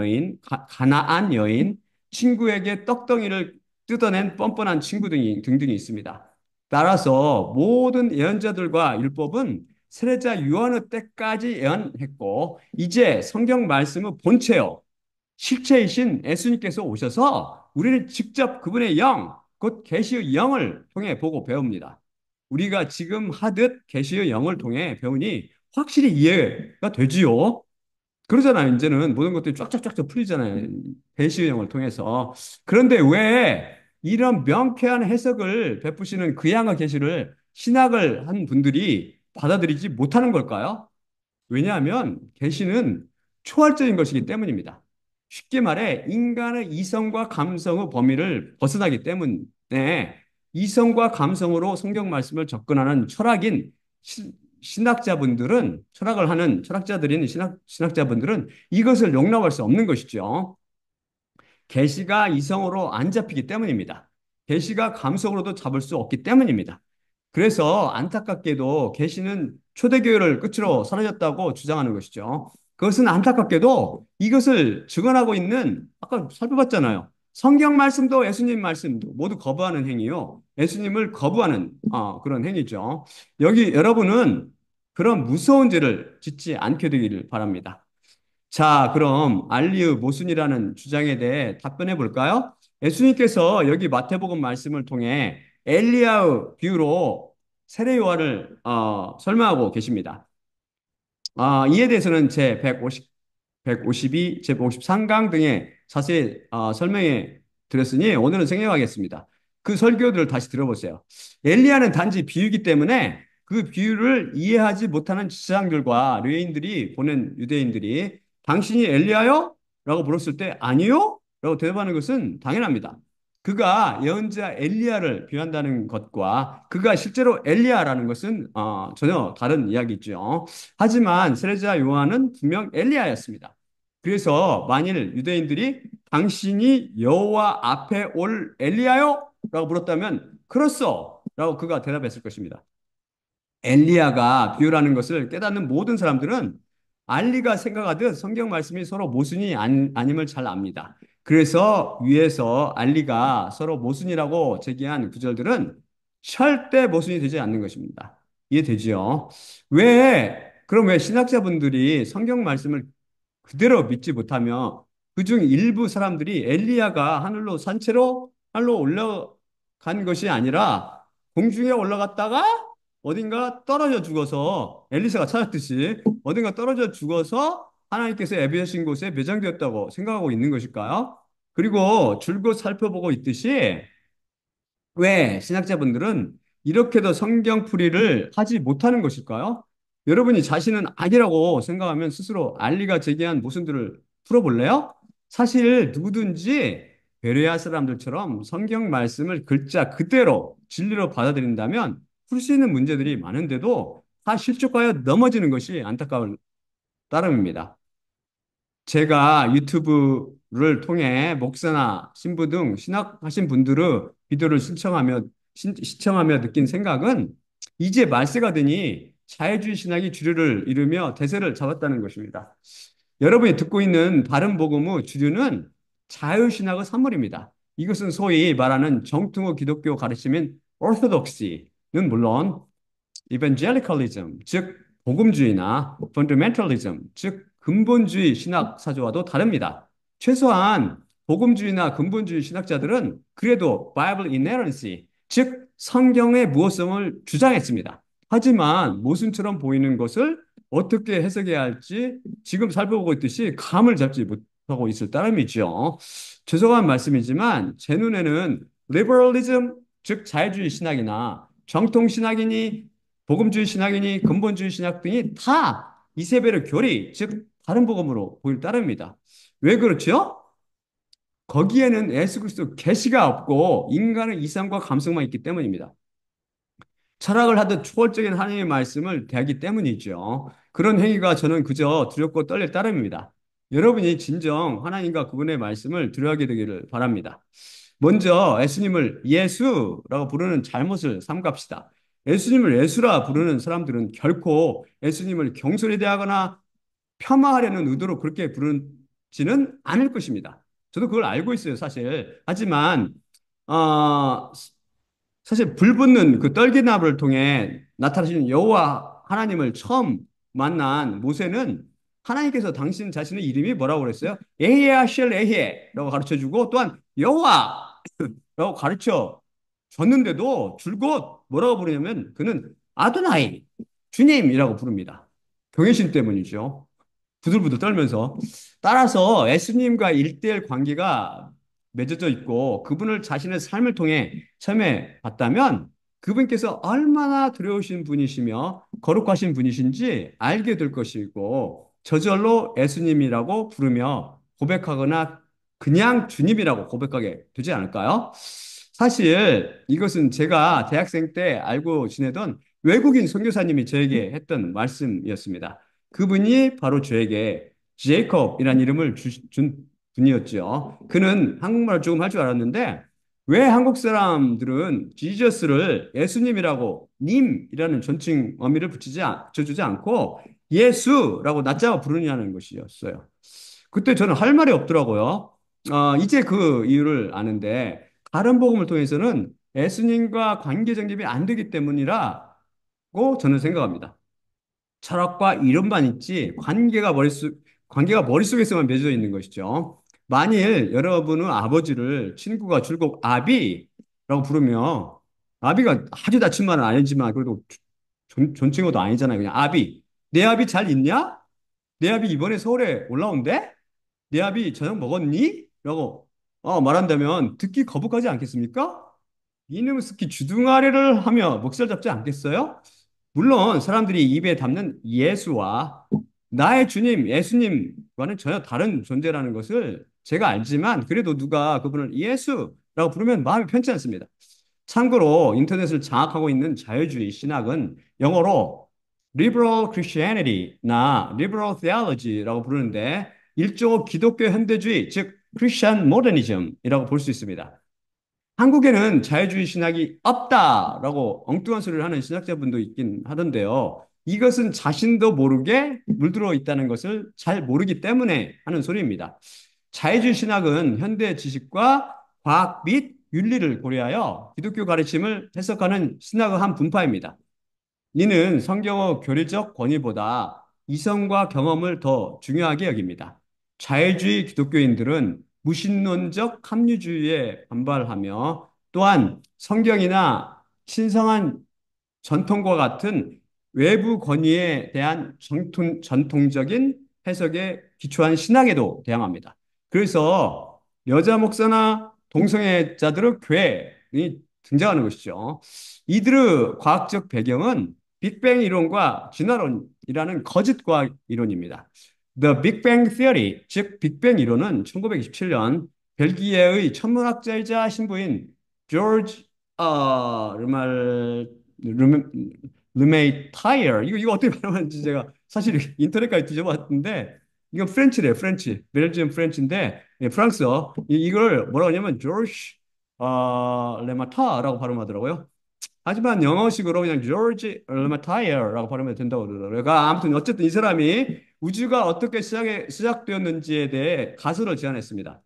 여인, 친구에게 떡덩이를 뜯어낸 뻔뻔한 친구 등등이 있습니다. 따라서 모든 예언자들과 율법은 세례자 요한의 때까지 예언했고 이제 성경 말씀의 본체요 실체이신 예수님께서 오셔서 우리는 직접 그분의 영, 곧 계시의 영을 통해 보고 배웁니다. 우리가 지금 하듯 계시의 영을 통해 배우니 확실히 이해가 되지요. 그러잖아요. 이제는 모든 것들이 쫙쫙쫙쫙 풀리잖아요. 배시의 영을 통해서. 그런데 왜 이런 명쾌한 해석을 베푸시는 그 양의 계시를 신학을 한 분들이 받아들이지 못하는 걸까요? 왜냐하면 계시는 초월적인 것이기 때문입니다. 쉽게 말해 인간의 이성과 감성의 범위를 벗어나기 때문에 이성과 감성으로 성경 말씀을 접근하는 철학인 신학자분들은 철학을 하는 철학자들인 신학자분들은 이것을 용납할 수 없는 것이죠. 계시가 이성으로 안 잡히기 때문입니다. 계시가 감성으로도 잡을 수 없기 때문입니다. 그래서 안타깝게도 계시는 초대교회를 끝으로 사라졌다고 주장하는 것이죠. 그것은 안타깝게도 이것을 증언하고 있는 아까 살펴봤잖아요. 성경 말씀도 예수님 말씀도 모두 거부하는 행위요. 예수님을 거부하는 그런 행위죠. 여기 여러분은 그런 무서운 죄를 짓지 않게 되기를 바랍니다. 자, 그럼 알리의 모순이라는 주장에 대해 답변해 볼까요? 예수님께서 여기 마태복음 말씀을 통해 엘리야의 비유로 세례 요한을 설명하고 계십니다. 이에 대해서는 제 152, 제 53강 등에 자세히 설명해 드렸으니 오늘은 생략하겠습니다. 그 설교들을 다시 들어보세요. 엘리야는 단지 비유이기 때문에 그 비유를 이해하지 못하는 지상들과 류대인들이 보낸 유대인들이 당신이 엘리야요? 라고 물었을 때 아니요? 라고 대답하는 것은 당연합니다. 그가 예언자 엘리야를 비유한다는 것과 그가 실제로 엘리야라는 것은 전혀 다른 이야기죠. 하지만 세례자 요한은 분명 엘리야였습니다. 그래서 만일 유대인들이 당신이 여호와 앞에 올 엘리야요? 라고 물었다면 그렇소! 라고 그가 대답했을 것입니다. 엘리야가 비유라는 것을 깨닫는 모든 사람들은 알리가 생각하듯 성경 말씀이 서로 모순이 아님을 잘 압니다. 그래서 위에서 알리가 서로 모순이라고 제기한 구절들은 절대 모순이 되지 않는 것입니다. 이해되지요? 그럼 왜 신학자분들이 성경 말씀을 그대로 믿지 못하며 그중 일부 사람들이 엘리야가 하늘로 올라간 것이 아니라 공중에 올라갔다가 어딘가 떨어져 죽어서 엘리사가 찾았듯이 어딘가 떨어져 죽어서 하나님께서 예비하신 곳에 매장되었다고 생각하고 있는 것일까요? 그리고 줄곧 살펴보고 있듯이 왜 신학자분들은 이렇게도 성경풀이를 하지 못하는 것일까요? 여러분이 자신은 아니라고 생각하면 스스로 알리가 제기한 모순들을 풀어볼래요? 사실 누구든지 베레아 사람들처럼 성경 말씀을 글자 그대로 진리로 받아들인다면 풀 수 있는 문제들이 많은데도 다 실족하여 넘어지는 것이 안타까운 따름입니다. 제가 유튜브를 통해 목사나 신부 등 신학하신 분들의 비디오를 시청하며 느낀 생각은 이제 말세가 되니 자유주의 신학이 주류를 이루며 대세를 잡았다는 것입니다. 여러분이 듣고 있는 바른 복음의 주류는 자유신학의 산물입니다. 이것은 소위 말하는 정통의 기독교 가르침인 orthodoxy는 물론 evangelicalism, 즉 복음주의나 fundamentalism, 즉 근본주의 신학 사조와도 다릅니다. 최소한 복음주의나 근본주의 신학자들은 그래도 Bible inerrancy, 즉 성경의 무호성을 주장했습니다. 하지만 모순처럼 보이는 것을 어떻게 해석해야 할지 지금 살펴보고 있듯이 감을 잡지 못하고 있을 따름이죠. 죄송한 말씀이지만 제 눈에는 liberalism, 즉 자유주의 신학이나 정통 신학이니 복음주의 신학이니 근본주의 신학 등이 다 이세벨의 교리, 즉 다른 복음으로 보일 따름입니다. 왜 그렇죠? 거기에는 예수 그리스도 계시가 없고 인간의 이성과 감성만 있기 때문입니다. 철학을 하듯 초월적인 하나님의 말씀을 대하기 때문이죠. 그런 행위가 저는 그저 두렵고 떨릴 따름입니다. 여러분이 진정 하나님과 그분의 말씀을 두려워하게 되기를 바랍니다. 먼저 예수님을 예수라고 부르는 잘못을 삼갑시다. 예수님을 예수라 부르는 사람들은 결코 예수님을 경솔히 대하거나 폄하하려는 의도로 그렇게 부르지는 않을 것입니다. 저도 그걸 알고 있어요, 사실. 하지만 어, 사실 불붙는 그 떨기나무를 통해 나타나시는 여호와 하나님을 처음 만난 모세는 하나님께서 당신 자신의 이름이 뭐라고 그랬어요? 에히야실 에히라고 가르쳐 주고 또한 여호와라고 가르쳐 줬는데도 줄곧 뭐라고 부르냐면 그는 아도나이 주님이라고 부릅니다. 경외심 때문이죠. 부들부들 떨면서. 따라서 예수님과 일대일 관계가 맺어져 있고 그분을 자신의 삶을 통해 처음에 봤다면 그분께서 얼마나 두려우신 분이시며 거룩하신 분이신지 알게 될 것이고 저절로 예수님이라고 부르며 고백하거나 그냥 주님이라고 고백하게 되지 않을까요? 사실 이것은 제가 대학생 때 알고 지내던 외국인 선교사님이 저에게 했던 말씀이었습니다. 그분이 바로 저에게 제이콥이라는 이름을 준 분이었죠. 그는 한국말을 조금 할 줄 알았는데 왜 한국 사람들은 지저스를 예수님이라고 님이라는 존칭 어미를 붙여주지 않고 예수라고 낮잡아 부르냐는 것이었어요. 그때 저는 할 말이 없더라고요. 이제 그 이유를 아는데 다른 복음을 통해서는 예수님과 관계 정립이 안 되기 때문이라고 저는 생각합니다. 철학과 이론만 있지 관계가 머릿속에서만 맺어져 있는 것이죠. 만일 여러분은 아버지를 친구가 줄곧 아비라고 부르며 아비가 아주 낮춘 말은 아니지만 그래도 존칭어도 아니잖아요. 그냥 아비. 내 아비 잘 있냐? 내 아비 이번에 서울에 올라온대? 내 아비 저녁 먹었니? 라고 말한다면 듣기 거북하지 않겠습니까? 이놈의 스키 주둥아리를 하며 멱살 잡지 않겠어요? 물론 사람들이 입에 담는 예수와 나의 주님, 예수님과는 전혀 다른 존재라는 것을 제가 알지만 그래도 누가 그분을 예수라고 부르면 마음이 편치 않습니다. 참고로 인터넷을 장악하고 있는 자유주의 신학은 영어로 liberal Christianity나 liberal theology라고 부르는데 일종의 기독교 현대주의, 즉 Christian modernism이라고 볼 수 있습니다. 한국에는 자유주의 신학이 없다라고 엉뚱한 소리를 하는 신학자분도 있긴 하던데요. 이것은 자신도 모르게 물들어 있다는 것을 잘 모르기 때문에 하는 소리입니다. 자유주의 신학은 현대 지식과 과학 및 윤리를 고려하여 기독교 가르침을 해석하는 신학의 한 분파입니다. 이는 성경의 교리적 권위보다 이성과 경험을 더 중요하게 여깁니다. 자유주의 기독교인들은 무신론적 합리주의에 반발하며 또한 성경이나 신성한 전통과 같은 외부 권위에 대한 전통적인 해석에 기초한 신학에도 대항합니다. 그래서 여자 목사나 동성애자들의 교회이 등장하는 것이죠. 이들의 과학적 배경은 빅뱅 이론과 진화론이라는 거짓 과학 이론입니다. The Big Bang Theory, 즉 빅뱅 이론은 1927년 벨기에의 천문학자이자 신부인 조지 르말 르메, 르메이타이어 이거 어떻게 발음하는지 제가 사실 인터넷까지 뒤져봤는데 이건 프렌치래요, 프렌치. 벨지엄 프렌치인데, 예, 프랑스어. 이걸 뭐라고 하냐면, 조르시, 레마타라고 발음하더라고요. 하지만 영어식으로 그냥 조지 레마타이어라고 발음해도 된다고 그러더라고요. 그러니까 아무튼 어쨌든 이 사람이 우주가 어떻게 시작되었는지에 대해 가설을 제안했습니다.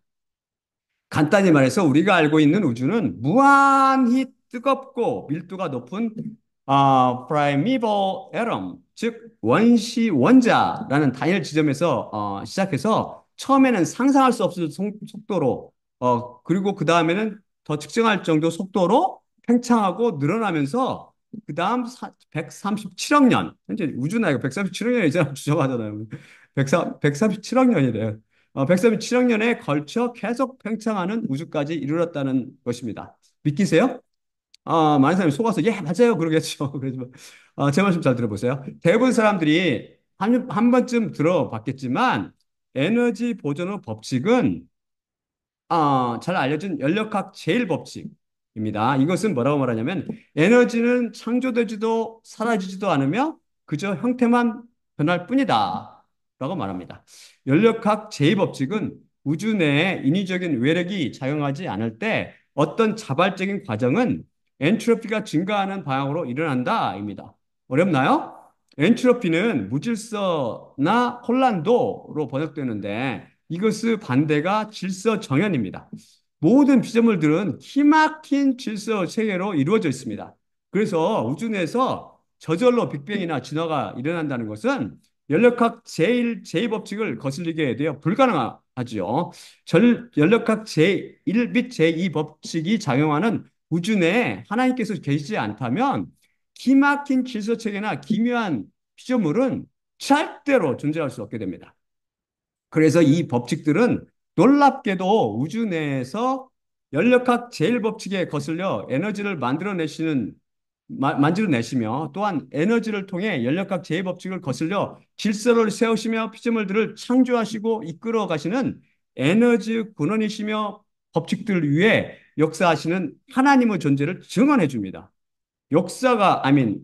간단히 말해서 우리가 알고 있는 우주는 무한히 뜨겁고 밀도가 높은 primeval atom, 즉 원시 원자라는 단일 지점에서 시작해서 처음에는 상상할 수 없을 속도로 그리고 그 다음에는 더 측정할 정도 속도로 팽창하고 늘어나면서 그 다음 137억 년 현재 우주 나이가 137억 년이잖아 주장하잖아요. 137억 년이래요. 137억 년에 걸쳐 계속 팽창하는 우주까지 이르렀다는 것입니다. 믿기세요? 많은 사람이 속아서 예 맞아요 그러겠죠. 그렇지만 제 말씀 잘 들어보세요. 대부분 사람들이 한 번쯤 들어봤겠지만 에너지 보존의 법칙은 잘 알려진 연력학 제일 법칙입니다. 이것은 뭐라고 말하냐면 에너지는 창조되지도 사라지지도 않으며 그저 형태만 변할 뿐이다. 라고 말합니다. 연력학 제일 법칙은 우주 내에 인위적인 외력이 작용하지 않을 때 어떤 자발적인 과정은 엔트로피가 증가하는 방향으로 일어난다입니다. 어렵나요? 엔트로피는 무질서나 혼란도로 번역되는데 이것의 반대가 질서 정연입니다. 모든 피조물들은 기막힌 질서 체계로 이루어져 있습니다. 그래서 우주 내에서 저절로 빅뱅이나 진화가 일어난다는 것은 연력학 제1법칙을 거슬리게 되어 불가능하지요. 연력학 제1 및 제2 법칙이 작용하는 우주 내에 하나님께서 계시지 않다면 기막힌 질서 체계나 기묘한 피조물은 절대로 존재할 수 없게 됩니다. 그래서 이 법칙들은 놀랍게도 우주 내에서 연력학 제일법칙에 거슬려 에너지를 만들어내시며 또한 에너지를 통해 연력학 제일법칙을 거슬려 질서를 세우시며 피조물들을 창조하시고 이끌어 가시는 에너지 근원이시며 법칙들을 위해 역사하시는 하나님의 존재를 증언해 줍니다. 역사가 아민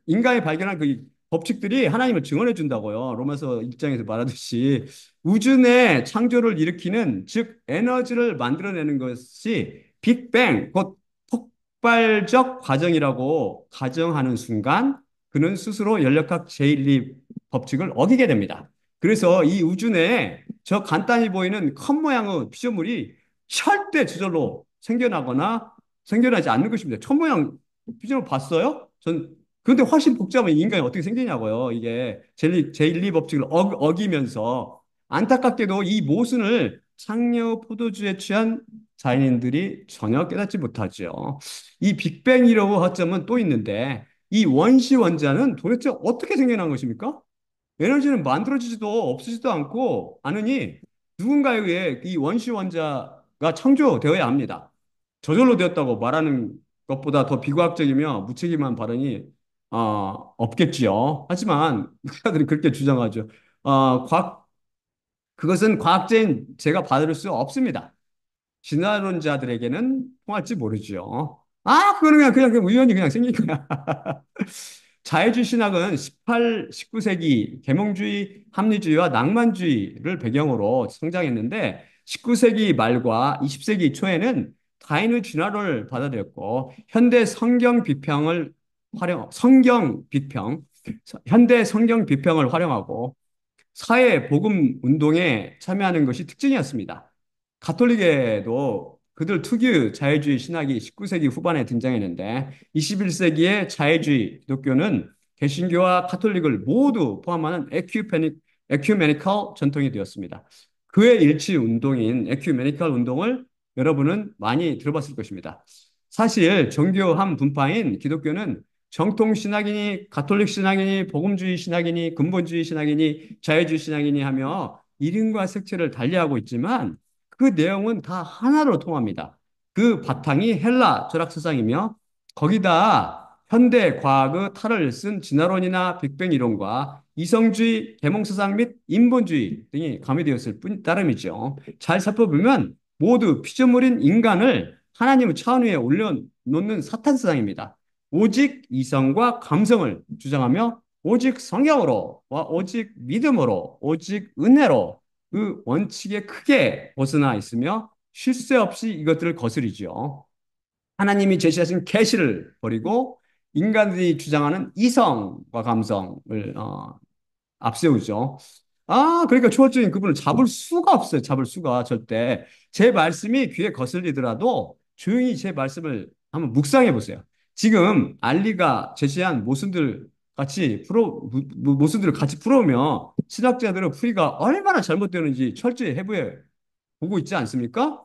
인간이 발견한 그 법칙들이 하나님을 증언해 준다고요. 로마서 1장에서 말하듯이 우주 내 창조를 일으키는 즉 에너지를 만들어내는 것이 빅뱅 곧 폭발적 과정이라고 가정하는 순간 그는 스스로 연력학 제1리 법칙을 어기게 됩니다. 그래서 이 우주 내에 저 간단히 보이는 컵 모양의 피조물이 절대 저절로 생겨나지 않는 것입니다. 첫 모양 피조물 봤어요? 전 근데 훨씬 복잡한 인간이 어떻게 생기냐고요. 이게 제1리 법칙을 어기면서 안타깝게도 이 모순을 창녀 포도주에 취한 자연인들이 전혀 깨닫지 못하죠. 이 빅뱅 이러고 허점은 또 있는데 이 원시 원자는 도대체 어떻게 생겨난 것입니까? 에너지는 만들어지지도 없어지도 않고 않으니 누군가에 의해 이 원시 원자가 창조되어야 합니다. 저절로 되었다고 말하는 것보다 더 비과학적이며 무책임한 발언이 없겠지요. 하지만 의사들이 그렇게 주장하죠. 그것은 과학자인 제가 받을 수 없습니다. 진화론자들에게는 통할지 모르죠. 그거는 그냥 우연히 그냥 생긴 거야. 자유주의 신학은 19세기 계몽주의, 합리주의와 낭만주의를 배경으로 성장했는데 19세기 말과 20세기 초에는 다인의 진화론을 받아들였고 현대 성경 비평을 활용하고 사회 복음 운동에 참여하는 것이 특징이었습니다. 가톨릭에도 그들 특유의 자유주의 신학이 19세기 후반에 등장했는데 21세기의 자유주의 기독교는 개신교와 가톨릭을 모두 포함하는 에큐메니컬 전통이 되었습니다. 그의 일치 운동인 에큐메니컬 운동을 여러분은 많이 들어봤을 것입니다. 사실 정교함 분파인 기독교는 정통 신학이니 가톨릭 신학이니 복음주의 신학이니 근본주의 신학이니 자유주의 신학이니 하며 이름과 색채를 달리하고 있지만 그 내용은 다 하나로 통합니다. 그 바탕이 헬라 철학 사상이며 거기다 현대 과학의 탈을 쓴 진화론이나 빅뱅 이론과 이성주의, 계몽 사상 및 인본주의 등이 가미되었을 뿐 따름이죠. 잘 살펴보면 모두 피조물인 인간을 하나님의 차원 위에 올려놓는 사탄 사상입니다. 오직 이성과 감성을 주장하며 오직 성경으로, 오직 믿음으로, 오직 은혜로 그 원칙에 크게 벗어나 있으며 쉴 새 없이 이것들을 거스리죠. 하나님이 제시하신 계시를 버리고 인간들이 주장하는 이성과 감성을 앞세우죠. 그러니까 초월적인 그분을 잡을 수가 없어요. 잡을 수가 절대. 제 말씀이 귀에 거슬리더라도 조용히 제 말씀을 한번 묵상해 보세요. 지금 알리가 제시한 모순들 모순들을 같이 풀어오며 신학자들의 풀이가 얼마나 잘못되는지 철저히 해부해 보고 있지 않습니까?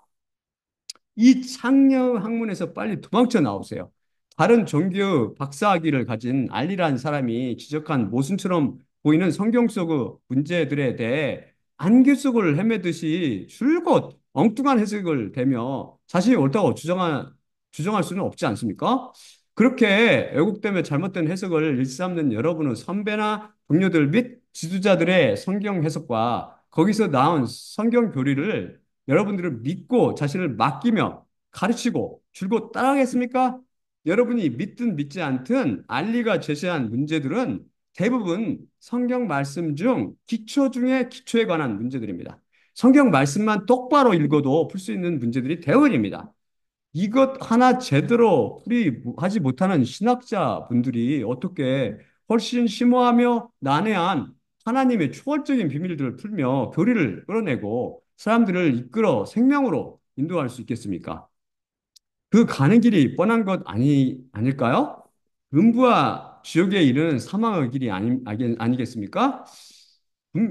이 창녀 학문에서 빨리 도망쳐 나오세요. 다른 종교 박사학위를 가진 알리라는 사람이 지적한 모순처럼 보이는 성경 속의 문제들에 대해 안개 속을 헤매듯이 줄곧 엉뚱한 해석을 대며 자신이 옳다고 주장할 수는 없지 않습니까? 그렇게 왜곡되며 잘못된 해석을 일삼는 여러분은 선배나 동료들 및 지도자들의 성경 해석과 거기서 나온 성경 교리를 여러분들을 믿고 자신을 맡기며 가르치고 줄곧 따라가겠습니까? 여러분이 믿든 믿지 않든 알리가 제시한 문제들은 대부분 성경 말씀 중 기초 중에 기초에 관한 문제들입니다. 성경 말씀만 똑바로 읽어도 풀 수 있는 문제들이 대부분입니다. 이것 하나 제대로 풀이하지 못하는 신학자 분들이 어떻게 훨씬 심오하며 난해한 하나님의 초월적인 비밀들을 풀며 교리를 끌어내고 사람들을 이끌어 생명으로 인도할 수 있겠습니까? 그 가는 길이 뻔한 것 아닐까요? 음부와 지옥에 이르는 사망의 길이 아니겠습니까?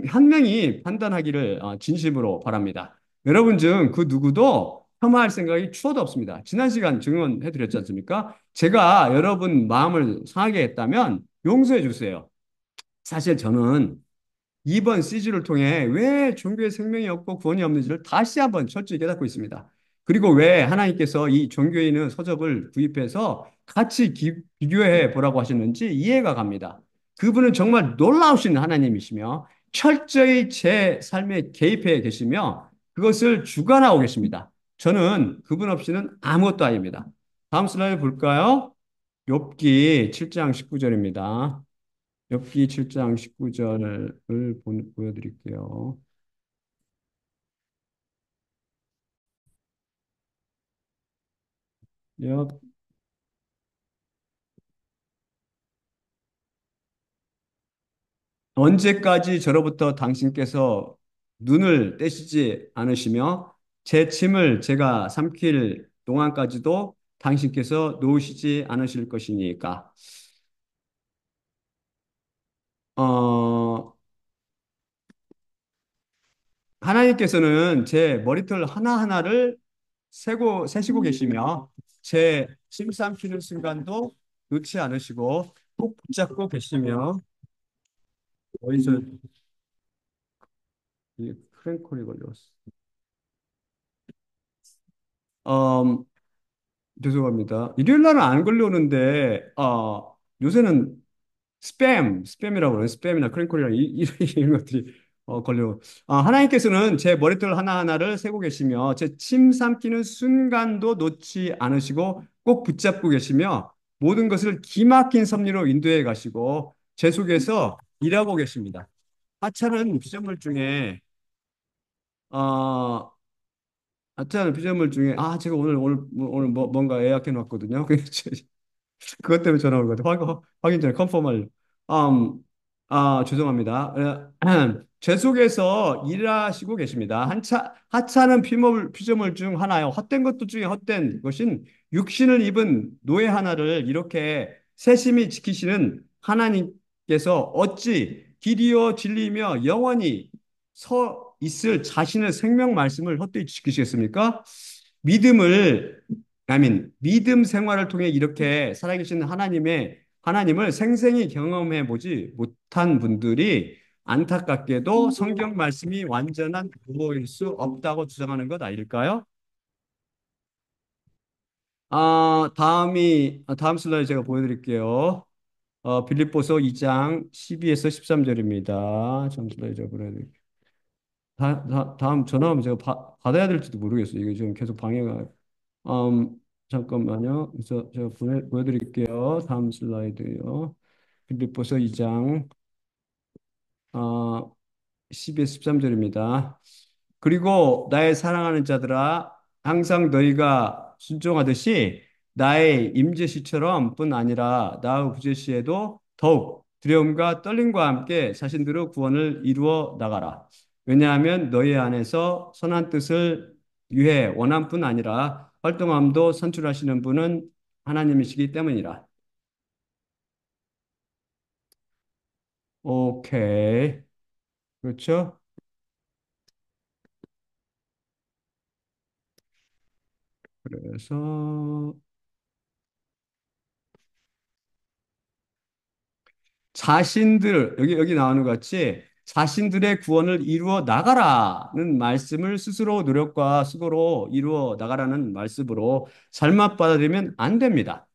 한 명이 판단하기를 진심으로 바랍니다. 여러분 중 그 누구도 폄하할 생각이 추호도 없습니다. 지난 시간 증언해 드렸지 않습니까? 제가 여러분 마음을 상하게 했다면 용서해 주세요. 사실 저는 이번 시즌을 통해 왜 종교의 생명이 없고 구원이 없는지를 다시 한번 철저히 깨닫고 있습니다. 그리고 왜 하나님께서 이 종교에 있는 서적을 구입해서 같이 비교해 보라고 하셨는지 이해가 갑니다. 그분은 정말 놀라우신 하나님이시며 철저히 제 삶에 개입해 계시며 그것을 주관하고 계십니다. 저는 그분 없이는 아무것도 아닙니다. 다음 슬라이드 볼까요? 욥기 7장 19절입니다. 욥기 7장 19절을 보여드릴게요. 욥, 언제까지 저로부터 당신께서 눈을 떼시지 않으시며 제 침을 제가 삼킬 동안까지도 당신께서 놓으시지 않으실 것이니까. 어, 하나님께서는 제 머리털 하나하나를 세시고 계시며 제 침 삼키는 순간도 놓지 않으시고 꼭 붙잡고 계시며 어디서 이 크랭콜이 걸렸어. 음, 죄송합니다. 일요일 날은 안 걸려오는데, 요새는 스팸이라고 그래요. 스팸이나 크랭콜이나 이런 것들이 걸려. 하나님께서는 제 머리털 하나하나를 세고 계시며, 제 침 삼키는 순간도 놓지 않으시고, 꼭 붙잡고 계시며, 모든 것을 기막힌 섭리로 인도해 가시고, 제 속에서 일하고 계십니다. 하찮은 피조물 중에, 어, 하찮은 피조물 중에, 제가 오늘 뭔가 예약해 놨거든요. 그것 때문에 전화 온 것 같아요. 확인 전에 컨펌하려. 음, 죄송합니다. 제 속에서 일하시고 계십니다. 하찮은 피조물 중 하나요. 헛된 것도 중에 헛된 것인 육신을 입은 노예 하나를 이렇게 세심히 지키시는 하나님께서 어찌 길이요 진리이며 영원히 서 있을 자신의 생명 말씀을 헛되이 지키시겠습니까? 믿음을 믿음 생활을 통해 이렇게 살아계신 하나님을 생생히 경험해 보지 못한 분들이 안타깝게도 성경 말씀이 완전한 부모일 수 없다고 주장하는 것 아닐까요? 다음 슬라이드 제가 보여드릴게요. 빌립보서 2장 12에서 13절입니다. 다음 슬라이드 제가 보여드릴게요. 다음 전화하면 제가 받아야 될지도 모르겠어요. 이게 지금 계속 방해가. 잠깐만요. 그래서 제가 보여드릴게요. 다음 슬라이드요. 빌립보서 2장 12에서 13절입니다. 그리고 나의 사랑하는 자들아 항상 너희가 순종하듯이 나의 임재시처럼 뿐 아니라 나의 부재시에도 더욱 두려움과 떨림과 함께 자신들의 구원을 이루어 나가라. 왜냐하면 너희 안에서 선한 뜻을 위해 원함뿐 아니라 활동함도 선출하시는 분은 하나님이시기 때문이라. 오케이. 그렇죠? 그래서 자신들 여기 나오는 것 같이 자신들의 구원을 이루어 나가라는 말씀을 스스로 노력과 수고로 이루어 나가라는 말씀으로 잘못 받아들이면 안 됩니다.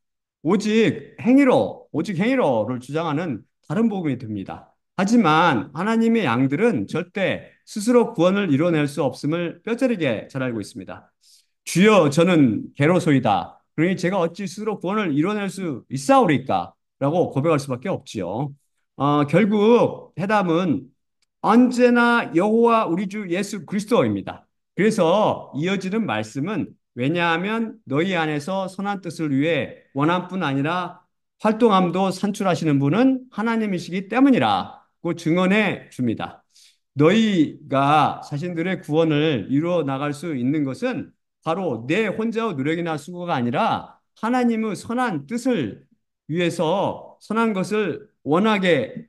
오직 행위로를 주장하는 다른 복음이 됩니다. 하지만 하나님의 양들은 절대 스스로 구원을 이뤄낼 수 없음을 뼈저리게 잘 알고 있습니다. 주여 저는 개로소이다. 그러니 제가 어찌 스스로 구원을 이뤄낼 수 있사오리까? 라고 고백할 수밖에 없지요. 결국 해답은 언제나 여호와 우리 주 예수 그리스도입니다. 그래서 이어지는 말씀은 왜냐하면 너희 안에서 선한 뜻을 위해 원함뿐 아니라 활동함도 산출하시는 분은 하나님이시기 때문이라고 증언해 줍니다. 너희가 자신들의 구원을 이루어 나갈 수 있는 것은 바로 내 혼자의 노력이나 수고가 아니라 하나님의 선한 뜻을 위해서 선한 것을 원하게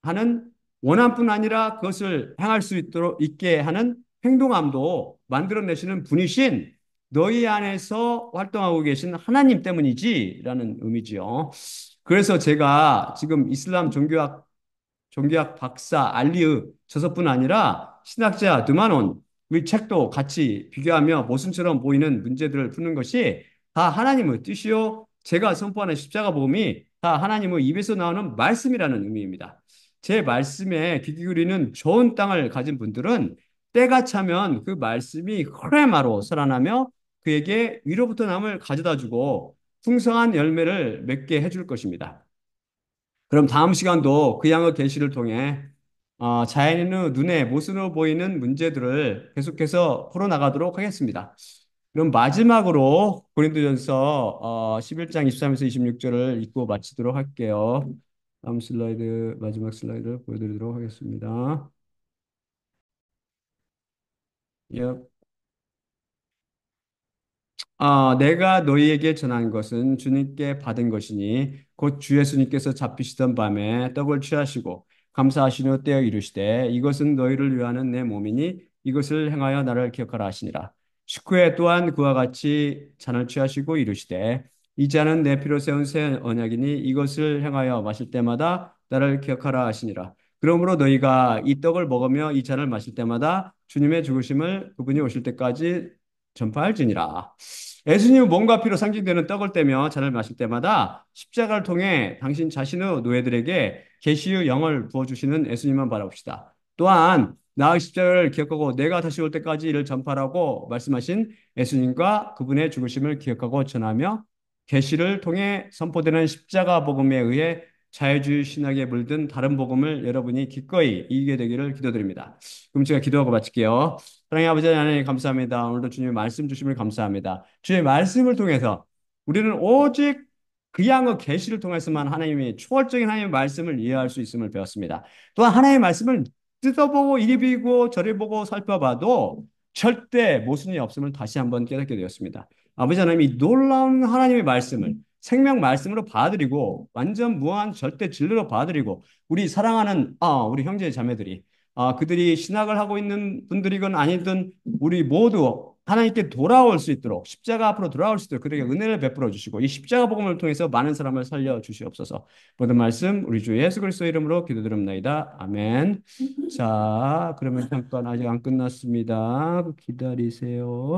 하는 원함뿐 아니라 그것을 행할 수 있도록 있게 하는 행동함도 만들어내시는 분이신 너희 안에서 활동하고 계신 하나님 때문이지라는 의미지요. 그래서 제가 지금 이슬람 종교학 박사 알리의 저서뿐 아니라 신학자 드마논의 책도 같이 비교하며 모순처럼 보이는 문제들을 푸는 것이 다 하나님의 뜻이요. 제가 선포하는 십자가 복음이 다 하나님의 입에서 나오는 말씀이라는 의미입니다. 제 말씀에 귀 기울이는 좋은 땅을 가진 분들은 때가 차면 그 말씀이 흐레마로 살아나며 그에게 위로부터 남을 가져다 주고 풍성한 열매를 맺게 해줄 것입니다. 그럼 다음 시간도 그 양의 계시를 통해 자연인의 눈에 모순으로 보이는 문제들을 계속해서 풀어나가도록 하겠습니다. 그럼 마지막으로 고린도전서 11장 23에서 26절을 읽고 마치도록 할게요. 다음 슬라이드, 마지막 슬라이드를 보여드리도록 하겠습니다. 예. 내가 너희에게 전한 것은 주님께 받은 것이니 곧 주 예수님께서 잡히시던 밤에 떡을 취하시고 감사하신 후 떼어 이르시되 이것은 너희를 위하는 내 몸이니 이것을 행하여 나를 기억하라 하시니라. 식후에 또한 그와 같이 잔을 취하시고 이르시되 이 잔은 내 피로 세운 새 언약이니 이것을 행하여 마실 때마다 나를 기억하라 하시니라. 그러므로 너희가 이 떡을 먹으며 이 잔을 마실 때마다 주님의 죽으심을 그분이 오실 때까지 전파할지니라. 예수님은 몸과 피로 상징되는 떡을 떼며 잔을 마실 때마다 십자가를 통해 당신 자신의 노예들에게 계시의 영을 부어주시는 예수님만 바라봅시다. 또한 나의 십자가를 기억하고 내가 다시 올 때까지 이를 전파라고 말씀하신 예수님과 그분의 죽으심을 기억하고 전하며 계시를 통해 선포되는 십자가 복음에 의해 자유주의 신학에 물든 다른 복음을 여러분이 기꺼이 이기게 되기를 기도드립니다. 그럼 제가 기도하고 마칠게요. 사랑의 아버지 하나님 감사합니다. 오늘도 주님의 말씀 주심을 감사합니다. 주의 말씀을 통해서 우리는 오직 그 양의 계시를 통해서만 하나님의 초월적인 하나님의 말씀을 이해할 수 있음을 배웠습니다. 또한 하나님의 말씀을 뜯어보고 이리 비고 저리 보고 살펴봐도 절대 모순이 없음을 다시 한번 깨닫게 되었습니다. 아버지 하나님 이 놀라운 하나님의 말씀을 생명 말씀으로 받아들이고 완전 무한 절대 진리로 받아들이고 우리 사랑하는 우리 형제 자매들이 그들이 신학을 하고 있는 분들이건 아니든 우리 모두 하나님께 돌아올 수 있도록 십자가 앞으로 돌아올 수 있도록 그들에게 은혜를 베풀어 주시고 이 십자가 복음을 통해서 많은 사람을 살려 주시옵소서. 모든 말씀 우리 주 예수 그리스도 이름으로 기도드립니다. 아멘. 자, 그러면 잠깐 아직 안 끝났습니다. 기다리세요.